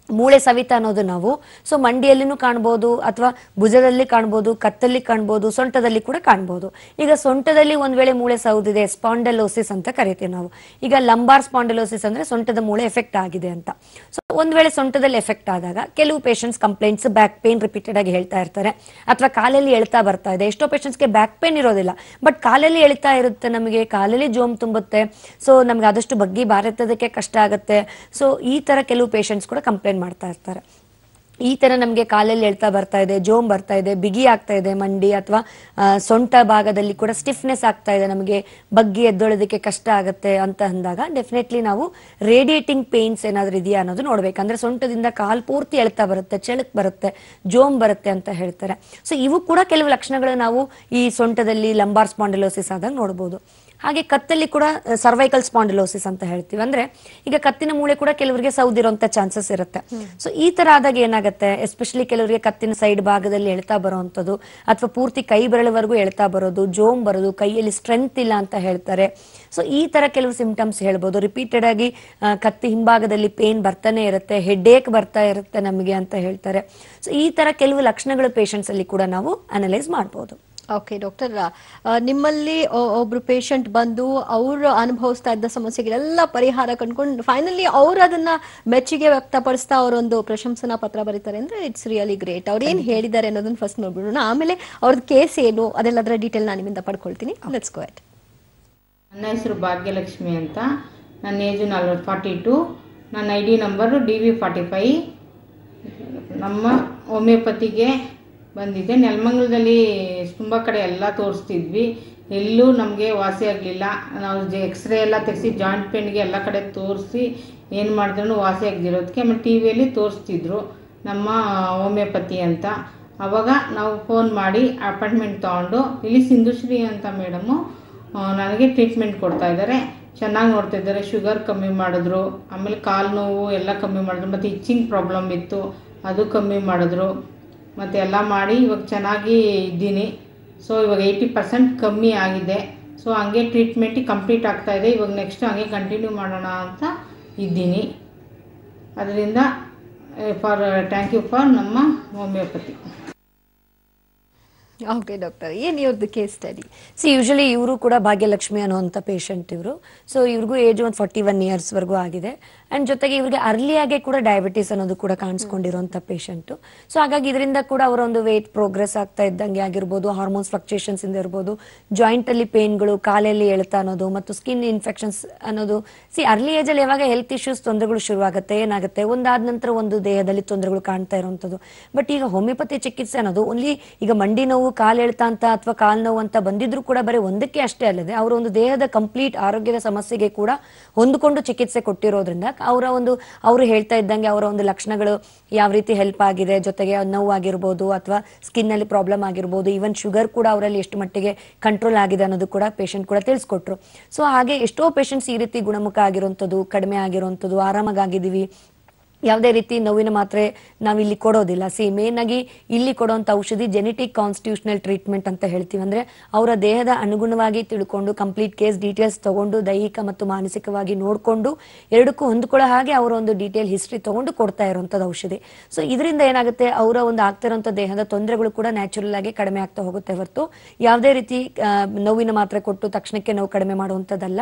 ಮೂಳೆ ಸವಿತ ಅನ್ನೋದು ನಾವು ಸೊ ಮಂಡಿಯಲ್ಲಿನೂ ಕಾಣ್ಬೋದು, ಅಥವಾ ಭುಜದಲ್ಲಿ ಕಾಣ್ಬೋದು, ಕತ್ತಲ್ಲಿ ಕಾಣ್ಬೋದು, ಸೊಂಟದಲ್ಲಿ ಕೂಡ ಕಾಣ್ಬೋದು. ಈಗ ಸೊಂಟದಲ್ಲಿ ಒಂದ್ ವೇಳೆ ಮೂಳೆ ಸೌದಿದೆ, ಸ್ಪಾಂಡಲೋಸಿಸ್ ಅಂತ ಕರಿತೀವಿ ನಾವು. ಈಗ ಲಂಬಾರ್ ಸ್ಪಾಂಡಲೋಸಿಸ್ ಅಂದ್ರೆ ಸೊಂಟದ ಮೂಳೆ ಎಫೆಕ್ಟ್ ಆಗಿದೆ ಅಂತ. ಸೊ ಒಂದ್ ವೇಳೆ ಸೊಂಟದಲ್ಲಿ ಎಫೆಕ್ಟ್ ಆದಾಗ ಕೆಲವು patients complaints back pain repeated ಆಗಿ ಹೇಳ್ತಾ ಇರ್ತಾರೆ, ಅಥವಾ ಕಾಲಲ್ಲಿ ಎಳ್ತಾ ಬರ್ತಾ ಇದೆ. ಎಷ್ಟೋ ಪೇಷಂಟ್ಸ್ಗೆ ಬ್ಯಾಕ್ ಪೇನ್ ಇರೋದಿಲ್ಲ, ಬಟ್ ಕಾಲಲ್ಲಿ ಎಳಿತಾ ಇರುತ್ತೆ, ನಮಗೆ ಕಾಲಲ್ಲಿ ಜೋಮ್ ತುಂಬುತ್ತೆ, ಸೊ ನಮ್ಗೆ ಆದಷ್ಟು ಬಗ್ಗಿ ಬಾರೆತ್ತೋದಕ್ಕೆ ಕಷ್ಟ ಆಗುತ್ತೆ. ಸೊ ಈ ತರ ಕೆಲವು ಪೇಷಂಟ್ಸ್ ಕೂಡ ಕಂಪ್ಲೇಂಟ್ ಮಾಡ್ತಾ ಇರ್ತಾರೆ. ಈ ತರ ನಮಗೆ ಕಾಲಲ್ಲಿ ಎಳ್ತಾ ಬರ್ತಾ ಇದೆ, ಜೋಮ್ ಬರ್ತಾ ಇದೆ, ಬಿಗಿ ಆಗ್ತಾ ಇದೆ ಮಂಡಿ ಅಥವಾ ಸೊಂಟ ಭಾಗದಲ್ಲಿ ಕೂಡ ಸ್ಟಿಫ್ನೆಸ್ ಆಗ್ತಾ ಇದೆ, ನಮಗೆ ಬಗ್ಗಿ ಎದ್ದೊಳೋದಕ್ಕೆ ಕಷ್ಟ ಆಗುತ್ತೆ ಅಂತ ಅಂದಾಗ ಡೆಫಿನೆಟ್ಲಿ ನಾವು ರೇಡಿಯೇಟಿಂಗ್ ಪೇನ್ಸ್ ಏನಾದ್ರೂ ಇದೆಯಾ ಅನ್ನೋದು ನೋಡ್ಬೇಕು. ಅಂದ್ರೆ ಸೊಂಟದಿಂದ ಕಾಲ್ ಪೂರ್ತಿ ಎಳ್ತಾ ಬರುತ್ತೆ, ಚೆಳಕ್ ಬರುತ್ತೆ, ಜೋಮ್ ಬರುತ್ತೆ ಅಂತ ಹೇಳ್ತಾರೆ. ಸೊ ಇವು ಕೂಡ ಕೆಲವು ಲಕ್ಷಣಗಳು ನಾವು ಈ ಸೊಂಟದಲ್ಲಿ ಲಂಬಾರ್ ಸ್ಪಾಂಡಿಲೋಸಿಸ್ ಆದಾಗ ನೋಡಬಹುದು. ಹಾಗೆ ಕತ್ತಲ್ಲಿ ಕೂಡ ಸರ್ವೈಕಲ್ ಸ್ಪಾಂಡಿಲೋಸಿಸ್ ಅಂತ ಹೇಳ್ತೀವಿ. ಅಂದ್ರೆ ಈಗ ಕತ್ತಿನ ಮೂಳೆ ಕೂಡ ಕೆಲವರಿಗೆ ಸೌದಿರೋಂತ ಚಾನ್ಸಸ್ ಇರುತ್ತೆ. ಸೊ ಈ ತರ ಆದಾಗ ಏನಾಗುತ್ತೆ, ಎಸ್ಪೆಷಲಿ ಕೆಲವರಿಗೆ ಕತ್ತಿನ ಸೈಡ್ ಭಾಗದಲ್ಲಿ ಎಳ್ತಾ ಬರುವಂತದ್ದು ಅಥವಾ ಪೂರ್ತಿ ಕೈ ಬೆರಳವರೆಗೂ ಎಳ್ತಾ ಬರೋದು, ಜೋಮ್ ಬರೋದು, ಕೈಯಲ್ಲಿ ಸ್ಟ್ರೆಂತ್ ಇಲ್ಲ ಅಂತ ಹೇಳ್ತಾರೆ. ಸೊ ಈ ತರ ಕೆಲವು ಸಿಂಪ್ಟಮ್ಸ್ ಹೇಳ್ಬೋದು. ರಿಪೀಟೆಡ್ ಆಗಿ ಕತ್ತಿ ಹಿಂಭಾಗದಲ್ಲಿ ಪೇನ್ ಬರ್ತಾನೆ ಇರುತ್ತೆ, ಹೆಡ್ಏಕ್ ಬರ್ತಾ ಇರುತ್ತೆ ನಮಗೆ ಅಂತ ಹೇಳ್ತಾರೆ. ಸೊ ಈ ತರ ಕೆಲವು ಲಕ್ಷಣಗಳು ಪೇಷಂಟ್ಸ್ ಅಲ್ಲಿ ಕೂಡ ನಾವು ಅನಲೈಸ್ ಮಾಡಬಹುದು. ಓಕೆ ಡಾಕ್ಟರ್, ನಿಮ್ಮಲ್ಲಿ ಒಬ್ರು ಪೇಷಂಟ್ ಬಂದು ಅವರು ಅನುಭವಿಸ್ತಾ ಇದ್ದ ಸಮಸ್ಯೆಗಳೆಲ್ಲ ಪರಿಹಾರ ಕಂಡುಕೊಂಡು ಫೈನಲಿ ಅವ್ರು ಅದನ್ನ ಮೆಚ್ಚುಗೆ ವ್ಯಕ್ತಪಡಿಸ್ತಾ ಅವರೊಂದು ಪ್ರಶಂಸನಾ ಪತ್ರ ಬರೀತಾರೆ ಅಂದ್ರೆ ಇಟ್ಸ್ ರಿಯಲಿ ಗ್ರೇಟ್. ಅವ್ರು ಏನ್ ಹೇಳಿದ್ದಾರೆ ಅನ್ನೋದನ್ನ ಫಸ್ಟ್ ನೋಡ್ಬಿಡೋಣ, ಆಮೇಲೆ ಅವ್ರದ್ದು ಕೇಸ್ ಏನು ಅದೆಲ್ಲದರ ಡೀಟೇಲ್ ನಾನು ನಿಮ್ಮಿಂದ ಪಡ್ಕೊಳ್ತೀನಿ. Let's go ahead. ನನ್ನ ಹೆಸರು ಭಾಗ್ಯಲಕ್ಷ್ಮಿ ಅಂತ, ನನ್ನ ಏಜು 42, ನನ್ನ ID ನಂಬರು DV45. ನಮ್ಮ ಹೋಮಿಯೋಪತಿಗೆ ಬಂದಿದ್ದೆ. ನೆಲಮಂಗಲದಲ್ಲಿ ತುಂಬ ಕಡೆ ಎಲ್ಲ ತೋರಿಸ್ತಿದ್ವಿ, ಎಲ್ಲೂ ನಮಗೆ ವಾಸಿ ಆಗಲಿಲ್ಲ. ನಾವು ಎಕ್ಸ್ರೇ ಎಲ್ಲ ತೆಗೆಸಿ ಜಾಯಿಂಟ್ ಪೇನ್ಗೆ ಎಲ್ಲ ಕಡೆ ತೋರಿಸಿ ಏನು ಮಾಡಿದ್ರೂ ವಾಸಿ ಆಗದಿರೋದಕ್ಕೆ ಆಮೇಲೆ ಟಿವಿಯಲ್ಲಿ ತೋರಿಸ್ತಿದ್ರು ನಮ್ಮ ಹೋಮಿಯೋಪತಿ ಅಂತ. ಆವಾಗ ನಾವು ಫೋನ್ ಮಾಡಿ ಅಪಾಯಿಂಟ್ಮೆಂಟ್ ತೊಗೊಂಡು ಇಲ್ಲಿ ಸಿಂಧುಶ್ರೀ ಅಂತ ಮೇಡಮು ನನಗೆ ಟ್ರೀಟ್ಮೆಂಟ್ ಕೊಡ್ತಾ ಇದ್ದಾರೆ, ಚೆನ್ನಾಗಿ ನೋಡ್ತಾ ಇದ್ದಾರೆ. ಶುಗರ್ ಕಮ್ಮಿ ಮಾಡಿದ್ರು, ಆಮೇಲೆ ಕಾಲು ನೋವು ಎಲ್ಲ ಕಮ್ಮಿ ಮಾಡಿದ್ರು, ಮತ್ತು ಇಚ್ಚಿಂಗ್ ಪ್ರಾಬ್ಲಮ್ ಇತ್ತು ಅದು ಕಮ್ಮಿ ಮಾಡಿದ್ರು, ಮತ್ತು ಎಲ್ಲ ಮಾಡಿ ಇವಾಗ ಚೆನ್ನಾಗಿ ಇದ್ದೀನಿ. ಸೊ ಇವಾಗ 80% ಕಮ್ಮಿ ಆಗಿದೆ. ಸೊ ಹಂಗೆ ಟ್ರೀಟ್ಮೆಂಟಿಗೆ ಕಂಪ್ಲೀಟ್ ಆಗ್ತಾಯಿದೆ. ಇವಾಗ ನೆಕ್ಸ್ಟ್ ಹಂಗೆ ಕಂಟಿನ್ಯೂ ಮಾಡೋಣ ಅಂತ ಇದ್ದೀನಿ. ಅದರಿಂದ ಥ್ಯಾಂಕ್ ಯು ಫಾರ್ ನಮ್ಮ ಹೋಮಿಯೋಪತಿ. ಓಕೆ ಡಾಕ್ಟರ್, ಏನ್ ಇವ್ರದ್ದು ಕೇಸ್ ಸ್ಟಡಿ? ಯೂಶಲಿ ಇವರು ಕೂಡ ಭಾಗ್ಯಲಕ್ಷ್ಮಿ ಅನ್ನುವಂಥ ಪೇಷಂಟ್ ಇವರು. ಸೊ ಇವ್ರಿಗೂ ಏಜ್ ಒಂದು 41 ಇಯರ್ಸ್ ವರೆಗೂ ಆಗಿದೆ. ಅಂಡ್ ಜೊತೆಗೆ ಇವ್ರಿಗೆ ಅರ್ಲಿಯಾಗೆ ಕೂಡ ಡಯಾಬಿಟಿಸ್ ಅನ್ನೋದು ಕೂಡ ಕಾಣಿಸ್ಕೊಂಡಿರುವಂತ ಪೇಷಂಟ್. ಸೊ ಹಾಗಾಗಿ ಇದರಿಂದ ಕೂಡ ಅವರ ಒಂದು ವೇಟ್ ಪ್ರೋಗ್ರೆಸ್ ಆಗ್ತಾ ಇದ್ದಂಗೆ ಆಗಿರ್ಬೋದು, ಹಾರ್ಮೋನ್ಸ್ ಫ್ಲಕ್ಚುಯೇಷನ್ಸ್ ಇಂದ ಇರ್ಬೋದು, ಜಾಯಿಂಟ್ ಅಲ್ಲಿ ಪೇನ್ಗಳು, ಕಾಲಲ್ಲಿ ಎಳ್ತಾ ಅನ್ನೋದು ಮತ್ತು ಸ್ಕಿನ್ ಇನ್ಫೆಕ್ಷನ್ಸ್ ಅನ್ನೋದು. ಅರ್ಲಿ ಏಜ್ ಅಲ್ಲಿ ಯಾವಾಗ ಹೆಲ್ತ್ ಇಶ್ಯೂಸ್ ತೊಂದರೆಗಳು ಶುರುವಾಗುತ್ತೆ, ಏನಾಗುತ್ತೆ ಒಂದಾದ ನಂತರ ಒಂದು ದೇಹದಲ್ಲಿ ತೊಂದರೆಗಳು ಕಾಣ್ತಾ ಇರುವಂತದ್ದು. ಬಟ್ ಈಗ ಹೋಮಿಯೋಪತಿ ಚಿಕಿತ್ಸೆ ಅನ್ನೋದು ಓನ್ಲಿ ಈಗ ಮಂಡಿ ನೋವು, ಕಾಲು ಎಳ್ತಾ ಅಂತ ಅಥವಾ ಕಾಲು ನೋವು ಅಂತ ಬಂದಿದ್ರು ಕೂಡ ಬರೀ ಒಂದಕ್ಕೆ ಅಷ್ಟೇ ಅಲ್ಲದೆ ಅವರ ಒಂದು ದೇಹದ ಕಂಪ್ಲೀಟ್ ಆರೋಗ್ಯದ ಸಮಸ್ಯೆಗೆ ಕೂಡ ಹೊಂದಿಕೊಂಡು ಚಿಕಿತ್ಸೆ ಕೊಟ್ಟಿರೋದ್ರಿಂದ ಅವರು ಹೇಳ್ತಾ ಇದ್ದಂಗೆ ಅವರ ಒಂದು ಲಕ್ಷಣಗಳು ಯಾವ ರೀತಿ ಹೆಲ್ಪ್ ಆಗಿದೆ, ಜೊತೆಗೆ ನೋವು ಆಗಿರ್ಬೋದು ಅಥವಾ ಸ್ಕಿನ್ ಅಲ್ಲಿ ಪ್ರಾಬ್ಲಮ್ ಆಗಿರ್ಬೋದು, ಈವನ್ ಶುಗರ್ ಕೂಡ ಅವರಲ್ಲಿ ಎಷ್ಟು ಮಟ್ಟಿಗೆ ಕಂಟ್ರೋಲ್ ಆಗಿದೆ ಅನ್ನೋದು ಕೂಡ ಪೇಷಂಟ್ ಕೂಡ ತಿಳಿಸ್ಕೊಟ್ರು. ಸೊ ಹಾಗೆ ಎಷ್ಟೋ ಪೇಷಂಟ್ಸ್ ಈ ರೀತಿ ಗುಣಮುಖ ಆಗಿರುವಂಥದ್ದು, ಕಡಿಮೆ ಆಗಿರುವಂಥದ್ದು, ಆರಾಮಾಗಿದ್ದೀವಿ, ಯಾವುದೇ ರೀತಿ ನೋವಿನ ಮಾತ್ರೆ ನಾವಿಲ್ಲಿ ಕೊಡೋದಿಲ್ಲ. ಮೇನ್ ಆಗಿ ಇಲ್ಲಿ ಕೊಡುವಂತ ಔಷಧಿ ಜೆನೆಟಿಕ್ ಕಾನ್ಸ್ಟಿಟ್ಯೂಷನಲ್ ಟ್ರೀಟ್ಮೆಂಟ್ ಅಂತ ಹೇಳ್ತೀವಿ. ಅಂದ್ರೆ ಅವರ ದೇಹದ ಅನುಗುಣವಾಗಿ ತಿಳ್ಕೊಂಡು ಕಂಪ್ಲೀಟ್ ಕೇಸ್ ಡೀಟೇಲ್ಸ್ ತಗೊಂಡು ದೈಹಿಕ ಮತ್ತು ಮಾನಸಿಕವಾಗಿ ನೋಡ್ಕೊಂಡು ಎರಡಕ್ಕೂ ಹೊಂದ್ಕೊಳ್ಳೋ ಹಾಗೆ ಅವರ ಒಂದು ಡೀಟೇಲ್ ಹಿಸ್ಟ್ರಿ ತಗೊಂಡು ಕೊಡ್ತಾ ಇರುವಂತದ್ದು ಔಷಧಿ. ಸೊ ಇದರಿಂದ ಏನಾಗುತ್ತೆ, ಅವರ ಒಂದು ಆಗ್ತಿರುವಂತ ದೇಹದ ತೊಂದರೆಗಳು ಕೂಡ ನ್ಯಾಚುರಲ್ ಆಗಿ ಕಡಿಮೆ ಆಗ್ತಾ ಹೋಗುತ್ತೆ ಹೊರತು ಯಾವುದೇ ರೀತಿ ನೋವಿನ ಮಾತ್ರೆ ಕೊಟ್ಟು ತಕ್ಷಣಕ್ಕೆ ನೋವು ಕಡಿಮೆ ಮಾಡುವಂತದ್ದಲ್ಲ.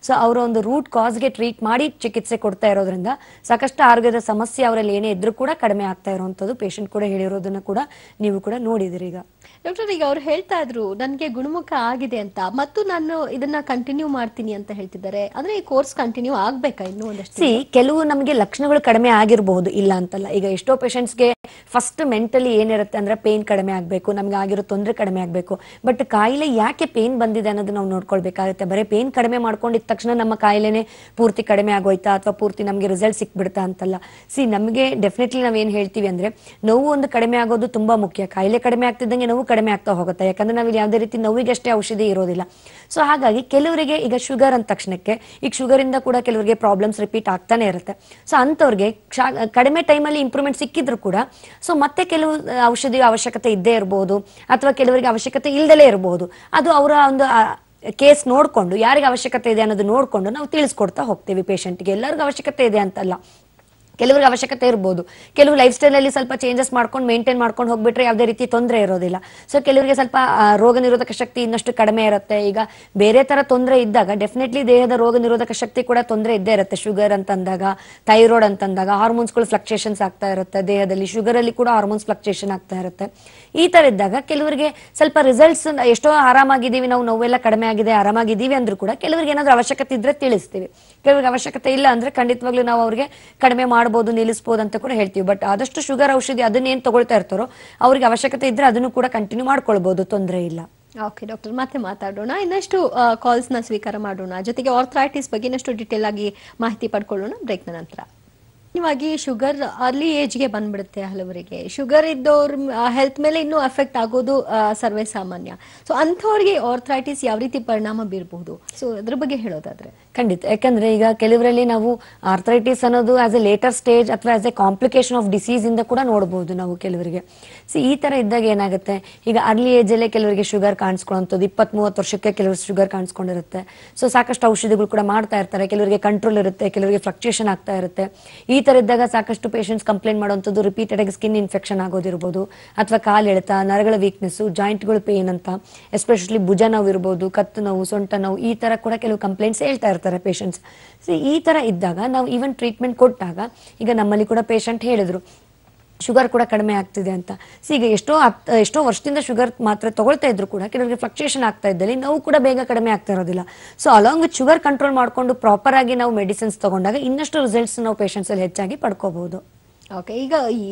ಸೊ ಅವರ ಒಂದು ರೂಟ್ ಕಾಸ್ಗೆ ಟ್ರೀಟ್ ಮಾಡಿ ಚಿಕಿತ್ಸೆ ಕೊಡ್ತಾ ಇರೋದ್ರಿಂದ ಸಾಕಷ್ಟು ಆರೋಗ್ಯದ ಸಮಸ್ಯೆ ಅವರಲ್ಲಿ ಏನೇ ಇದ್ರೂ ಕೂಡ ಕಡಿಮೆ ಆಗ್ತಾ ಇರುವಂತದ್ದು ಪೇಷಂಟ್ ಕೂಡ ಹೇಳಿರೋದನ್ನ ಕೂಡ ನೀವು ಕೂಡ ನೋಡಿದಿರಿ. ಈಗ ಡಾಕ್ಟರ್, ಈಗ ಅವ್ರು ಹೇಳ್ತಾ ಇದ್ರು ನನ್ಗೆ ಗುಣಮುಖ ಆಗಿದೆ ಅಂತ, ಮತ್ತು ನಾನು ಇದನ್ನ ಕಂಟಿನ್ಯೂ ಮಾಡ್ತೀನಿ ಅಂತ ಹೇಳ್ತಿದ್ದಾರೆ. ಅಂದ್ರೆ ಈ ಕೋರ್ಸ್ ಕಂಟಿನ್ಯೂ ಆಗ್ಬೇಕಾ ಇನ್ನು ಒಂದಷ್ಟು? ಕೆಲವು ನಮಗೆ ಲಕ್ಷಣಗಳು ಕಡಿಮೆ ಆಗಿರಬಹುದು, ಇಲ್ಲ ಅಂತಲ್ಲ. ಈಗ ಎಷ್ಟೋ ಪೇಷಂಟ್ಸ್ಗೆ ಫಸ್ಟ್ ಮೆಂಟಲಿ ಏನಿರುತ್ತೆ ಅಂದ್ರೆ ಪೇನ್ ಕಡಿಮೆ ಆಗ್ಬೇಕು, ನಮ್ಗೆ ಆಗಿರೋ ತೊಂದರೆ ಕಡಿಮೆ ಆಗ್ಬೇಕು. ಬಟ್ ಕಾಯಿಲೆ ಯಾಕೆ ಪೇನ್ ಬಂದಿದೆ ಅನ್ನೋದು ನಾವು ನೋಡ್ಕೊಳ್ಬೇಕಾಗುತ್ತೆ. ಬರೀ ಪೇನ್ ಕಡಿಮೆ ಮಾಡ್ಕೊಂಡಿದ ತಕ್ಷಣ ನಮ್ಮ ಕಾಯಿಲೆನೆ ಪೂರ್ತಿ ಕಡಿಮೆ ಆಗೋಯ್ತಾ ಅಥವಾ ಪೂರ್ತಿ ನಮ್ಗೆ ರಿಸಲ್ಟ್ ಸಿಕ್ಬಿಡ್ತಾ ಅಂತಲ್ಲ. ನಮಗೆ ಡೆಫಿನೆಟ್ಲಿ ನಾವೇನ್ ಹೇಳ್ತೀವಿ ಅಂದ್ರೆ ನೋವು ಒಂದು ಕಡಿಮೆ ಆಗೋದು ತುಂಬಾ ಮುಖ್ಯ. ಕಾಯಿಲೆ ಕಡಿಮೆ ಆಗ್ತಿದ್ದಂಗೆ ನೋವು ಕಡಿಮೆ ಆಗ್ತಾ ಹೋಗುತ್ತೆ, ಯಾಕಂದ್ರೆ ನಾವು ಯಾವುದೇ ರೀತಿ ನೋವಿಗಷ್ಟೇ ಔಷಧಿ ಇರೋದಿಲ್ಲ. ಸೊ ಹಾಗಾಗಿ ಕೆಲವರಿಗೆ ಈಗ ಶುಗರ್ ಅಂದ ತಕ್ಷಣಕ್ಕೆ ಈಗ ಶುಗರ್ ಇಂದ ಕೂಡ ಕೆಲವರಿಗೆ ಪ್ರಾಬ್ಲಮ್ಸ್ ರಿಪೀಟ್ ಆಗ್ತಾನೆ ಇರುತ್ತೆ. ಸೊ ಅಂತವ್ರಿಗೆ ಕಡಿಮೆ ಟೈಮಲ್ಲಿ ಇಂಪ್ರೂವ್ಮೆಂಟ್ ಸಿಕ್ಕಿದ್ರು ಕೂಡ ಸೊ ಮತ್ತೆ ಕೆಲವು ಔಷಧಿ ಅವಶ್ಯಕತೆ ಇದ್ದೇ ಇರಬಹುದು ಅಥವಾ ಕೆಲವರಿಗೆ ಅವಶ್ಯಕತೆ ಇಲ್ದಲೇ ಇರಬಹುದು. ಅದು ಅವರ ಒಂದು ಕೇಸ್ ನೋಡ್ಕೊಂಡು ಯಾರಿಗೆ ಅವಶ್ಯಕತೆ ಇದೆ ಅನ್ನೋದು ನೋಡ್ಕೊಂಡು ನಾವು ತಿಳಿಸ್ಕೊಡ್ತಾ ಹೋಗ್ತೀವಿ ಪೇಷಂಟ್ಗೆ. ಎಲ್ಲರಿಗೂ ಅವಶ್ಯಕತೆ ಇದೆ ಅಂತಲ್ಲ, ಕೆಲವರಿಗೆ ಅವಶ್ಯಕತೆ ಇರ್ಬೋದು. ಕೆಲವು ಲೈಫ್ ಸ್ಟೈಲ್ ಅಲ್ಲಿ ಸ್ವಲ್ಪ ಚೇಂಜಸ್ ಮಾಡ್ಕೊಂಡು ಮೇಂಟೈನ್ ಮಾಡ್ಕೊಂಡು ಹೋಗ್ಬಿಟ್ರೆ ಯಾವುದೇ ರೀತಿ ತೊಂದರೆ ಇರೋದಿಲ್ಲ. ಸೊ ಕೆಲವರಿಗೆ ಸ್ವಲ್ಪ ರೋಗ ನಿರೋಧಕ ಶಕ್ತಿ ಇನ್ನಷ್ಟು ಕಡಿಮೆ ಇರುತ್ತೆ. ಈಗ ಬೇರೆ ತರ ತೊಂದರೆ ಇದ್ದಾಗ ಡೆಫಿನೆಟ್ಲಿ ದೇಹದ ರೋಗ ನಿರೋಧಕ ಶಕ್ತಿ ಕೂಡ ತೊಂದರೆ ಇದ್ದೇ ಇರುತ್ತೆ. ಶುಗರ್ ಅಂತಂದಾಗ, ಥೈರಾಯ್ಡ್ ಅಂತಂದಾಗ ಹಾರ್ಮೋನ್ಸ್ಗಳು ಫ್ಲಕ್ಚುಯೇಷನ್ಸ್ ಆಗ್ತಾ ಇರುತ್ತೆ ದೇಹದಲ್ಲಿ. ಶುಗರ್ ಅಲ್ಲಿ ಕೂಡ ಹಾರ್ಮೋನ್ಸ್ ಫ್ಲಕ್ಚುಯೇಷನ್ ಆಗ್ತಾ ಇರುತ್ತೆ. ಈ ತರ ಇದ್ದಾಗ ಕೆಲವರಿಗೆ ಸ್ವಲ್ಪ ರಿಸಲ್ಟ್ಸ್ ಎಷ್ಟೋ ಆರಾಮಾಗಿದ್ದೀವಿ, ನಾವು ನೋವೆಲ್ಲ ಕಡಿಮೆ ಆಗಿದೆ, ಆರಾಮಾಗಿದ್ದೀವಿ ಅಂದ್ರೂ ಕೂಡ ಕೆಲವರಿಗೆ ಏನಾದ್ರೂ ಅವಶ್ಯಕತೆ ಇದ್ರೆ ತಿಳಿಸ್ತೀವಿ. ಕೆಲವರಿಗೆ ಅವಶ್ಯಕತೆ ಇಲ್ಲ ಅಂದ್ರೆ ಖಂಡಿತವಾಗ್ಲೂ ನಾವು ಅವ್ರಿಗೆ ಕಡಿಮೆ ಮಾಡಬಹುದು, ನಿಲ್ಲಿಸಬಹುದು ಅಂತ ಕೂಡ ಹೇಳ್ತೀವಿ. ಬಟ್ ಆದಷ್ಟು ಶುಗರ್ ಔಷಧಿ ಅದನ್ನೇನು ತಗೊಳ್ತಾ ಇರ್ತಾರೋ ಅವ್ರಿಗೆ ಅವಶ್ಯಕತೆ ಇದ್ರೆ ಅದನ್ನು ಕೂಡ ಕಂಟಿನ್ಯೂ ಮಾಡ್ಕೊಳ್ಬಹುದು, ತೊಂದರೆ ಇಲ್ಲ. ಓಕೆ ಡಾಕ್ಟರ್, ಮತ್ತೆ ಮಾತಾಡೋಣ, ಇನ್ನಷ್ಟು ಕಾಲ್ಸ್ ನ ಸ್ವೀಕಾರ ಮಾಡೋಣ, ಜೊತೆಗೆ ಆರ್ಥರೈಟಿಸ್ ಬಗ್ಗೆ ಇನ್ನಷ್ಟು ಡೀಟೇಲ್ ಆಗಿ ಮಾಹಿತಿ ಪಡ್ಕೊಳ್ಳೋಣ ಬ್ರೇಕ್ನ ನಂತರ. ಮುಖ್ಯವಾಗಿ ಶುಗರ್ ಅರ್ಲಿ ಏಜ್ಗೆ ಬಂದ್ಬಿಡುತ್ತೆ ಹಲವರಿಗೆ. ಶುಗರ್ ಇದ್ದವ್ರ ಹೆಲ್ತ್ ಮೇಲೆ ಇನ್ನೂ ಎಫೆಕ್ಟ್ ಆಗೋದು ಸರ್ವೇ ಸಾಮಾನ್ಯ. ಸೊ ಅಂಥವ್ರಿಗೆ ಆರ್ಥರೈಟಿಸ್ ಯಾವ ರೀತಿ ಪರಿಣಾಮ ಬೀರಬಹುದು, ಸೊ ಅದ್ರ ಬಗ್ಗೆ ಹೇಳೋದಾದ್ರೆ? ಖಂಡಿತ, ಯಾಕಂದ್ರೆ ಈಗ ಕೆಲವರಲ್ಲಿ ನಾವು ಆರ್ಥರೈಟಿಸ್ ಅನ್ನೋದು ಆಸ್ ಎ ಲೇಟರ್ ಸ್ಟೇಜ್ ಅಥವಾ as A complication of disease ಇಂದ ಕೂಡ ನೋಡಬಹುದು ನಾವು ಕೆಲವರಿಗೆ. ಸೊ ಈ ತರ ಇದ್ದಾಗ ಏನಾಗುತ್ತೆ, ಈಗ ಅರ್ಲಿ ಏಜ್ ಅಲ್ಲೇ ಕೆಲವರಿಗೆ ಶುಗರ್ ಕಾಣಿಸ್ಕೊಳ್ಳುವಂಥದ್ದು, 20-30 ವರ್ಷಕ್ಕೆ ಕೆಲವರು ಶುಗರ್ ಕಾಣಿಸ್ಕೊಂಡಿರುತ್ತೆ. ಸೊ ಸಾಕಷ್ಟು ಔಷಧಿಗಳು ಕೂಡ ಮಾಡ್ತಾ ಇರ್ತಾರೆ, ಕೆಲವರಿಗೆ ಕಂಟ್ರೋಲ್ ಇರುತ್ತೆ, ಕೆಲವರಿಗೆ ಫ್ಲಕ್ಚುಯೇಷನ್ ಆಗ್ತಾ ಇರುತ್ತೆ. ಈ ತರ ಇದ್ದಾಗ ಸಾಕಷ್ಟು ಪೇಷಂಟ್ಸ್ ಕಂಪ್ಲೇಂಟ್ ಮಾಡುವಂಥದ್ದು ರಿಪೀಟೆಡ್ ಆಗಿ ಸ್ಕಿನ್ ಇನ್ಫೆಕ್ಷನ್ ಆಗೋದಿರ್ಬೋದು, ಅಥವಾ ಕಾಲು ಎಳೆತ, ನರಗಳ ವೀಕ್ನೆಸ್, ಜಾಯಿಂಟ್ಗಳು ಪೇನ್ ಅಂತ, ಎಸ್ಪೆಷಲಿ ಭುಜ ನೋವು ಇರ್ಬೋದು, ಕತ್ತು ನೋವು, ಸೊಂಟ ನೋವು, ಈ ತರ ಕೂಡ ಕೆಲವು ಕಂಪ್ಲೇಂಟ್ಸ್ ಹೇಳ್ತಾ ಇರ್ತಾರೆ ಪೇಷಂಟ್ಸ್. ಸೊ ಈ ತರ ಇದ್ದಾಗ ನಾವು ಈವನ್ ಟ್ರೀಟ್ಮೆಂಟ್ ಕೊಟ್ಟಾಗ, ಈಗ ನಮ್ಮಲ್ಲಿ ಕೂಡ ಪೇಷಂಟ್ ಹೇಳಿದ್ರು ಶುಗರ್ ಕೂಡ ಕಡಿಮೆ ಆಗ್ತಿದೆ ಅಂತ. ಸೊ ಈಗ ಎಷ್ಟೋ ವರ್ಷದಿಂದ ಶುಗರ್ ಮಾತ್ರ ತಗೊಳ್ತಾ ಇದ್ರು ಕೂಡ ಕೆಲವರಿಗೆ ಫ್ಲಕ್ಚುಯೇಷನ್ ಆಗ್ತಾ ಇದ್ದಲ್ಲಿ ನೋವು ಕೂಡ ಬೇಗ ಕಡಿಮೆ ಆಗ್ತಾ ಇರೋದಿಲ್ಲ. So along with sugar control ಮಾಡ್ಕೊಂಡು ಪ್ರಾಪರ್ ಆಗಿ ನಾವು ಮೆಡಿಸಿನ್ಸ್ ತಗೊಂಡಾಗ ಇನ್ನಷ್ಟು ರಿಸಲ್ಟ್ಸ್ ನಾವು ಪೇಷಂಟ್ಸ್ ಅಲ್ಲಿ ಹೆಚ್ಚಾಗಿ ಪಡ್ಕೋಬಹುದು. ಓಕೆ, ಈಗ ಈ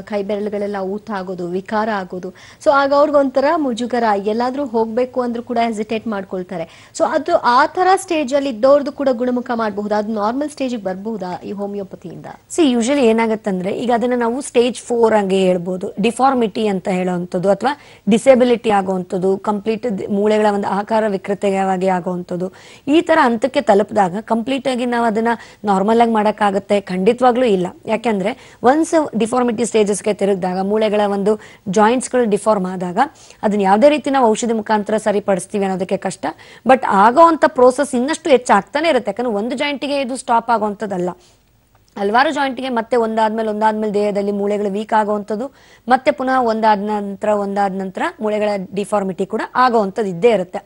ಕೈ ಬೆರಳುಗಳೆಲ್ಲ ಊತ ಆಗೋದು, ವಿಕಾರ ಆಗೋದು, ಸೊ ಆಗ ಅವ್ರಿಗೊಂಥರ ಮುಜುಗರ, ಎಲ್ಲಾದ್ರೂ ಹೋಗ್ಬೇಕು ಅಂದ್ರೂ ಕೂಡ ಹೆಸಿಟೇಟ್ ಮಾಡ್ಕೊಳ್ತಾರೆ. ಸೊ ಅದು ಆ ತರ ಸ್ಟೇಜ್ ಅಲ್ಲಿ ಇದ್ದವ್ರದ್ದು ಕೂಡ ಗುಣಮುಖ ಮಾಡಬಹುದಾ, ಅದು ನಾರ್ಮಲ್ ಸ್ಟೇಜ್ ಬರಬಹುದಾ ಈ ಹೋಮಿಯೋಪತಿಯಿಂದ? ಯೂಶಲಿ ಏನಾಗತ್ತಂದ್ರೆ ಈಗ ಅದನ್ನ ನಾವು ಸ್ಟೇಜ್ 4 ಆಗಿ ಹೇಳ್ಬೋದು. ಡಿಫಾರ್ಮಿಟಿ ಅಂತ ಹೇಳುವಂಥದ್ದು ಅಥವಾ ಡಿಸೇಬಿಲಿಟಿ ಆಗುವಂಥದ್ದು, ಕಂಪ್ಲೀಟ್ ಮೂಳೆಗಳ ಒಂದು ಆಕಾರ ವಿಕೃತವಾಗಿ ಆಗುವಂಥದ್ದು, ಈ ತರ ಹಂತಕ್ಕೆ ತಲುಪಿದಾಗ ಕಂಪ್ಲೀಟ್ ಆಗಿ ನಾವು ಅದನ್ನ ನಾರ್ಮಲ್ ಆಗಿ ಮಾಡಕ್ಕಾಗತ್ತೆ? ಖಂಡಿತವಾಗ್ಲೂ ಇಲ್ಲ. ಯಾಕೆಂದ್ರೆ ಒನ್ಸ್ ಡಿಫಾರ್ಮಿಟಿ ಸ್ಟೇಜಸ್ಗೆ ತಿರುಗಿದಾಗ, ಮೂಳೆಗಳ ಒಂದು ಜಾಯಿಂಟ್ಸ್ ಗಳು ಡಿಫಾರ್ಮ್ ಆದಾಗ ಅದನ್ನ ಯಾವುದೇ ರೀತಿ ನಾವು ಔಷಧಿ ಮುಖಾಂತರ ಸರಿಪಡಿಸ್ತೀವಿ ಅನ್ನೋದಕ್ಕೆ ಕಷ್ಟ. ಬಟ್ ಆಗೋವಂಥ ಪ್ರೋಸೆಸ್ ಇನ್ನಷ್ಟು ಹೆಚ್ಚಾಗ್ತಾನೆ ಇರುತ್ತೆ. ಯಾಕಂದ್ರೆ ಒಂದು ಜಾಯಿಂಟ್ಗೆ ಇದು ಸ್ಟಾಪ್ ಆಗುವಂಥದ್ದಲ್ಲ, ಹಲವಾರು ಜಾಯಿಂಟ್ಗೆ ಮತ್ತೆ ಒಂದಾದ್ಮೇಲೆ ದೇಹದಲ್ಲಿ ಮೂಳೆಗಳು ವೀಕ್ ಆಗುವಂಥದ್ದು, ಮತ್ತೆ ಪುನಃ ಒಂದಾದ ನಂತರ ಮೂಳೆಗಳ ಡಿಫಾರ್ಮಿಟಿ ಕೂಡ ಆಗುವಂಥದ್ದು ಇದ್ದೇ ಇರುತ್ತೆ.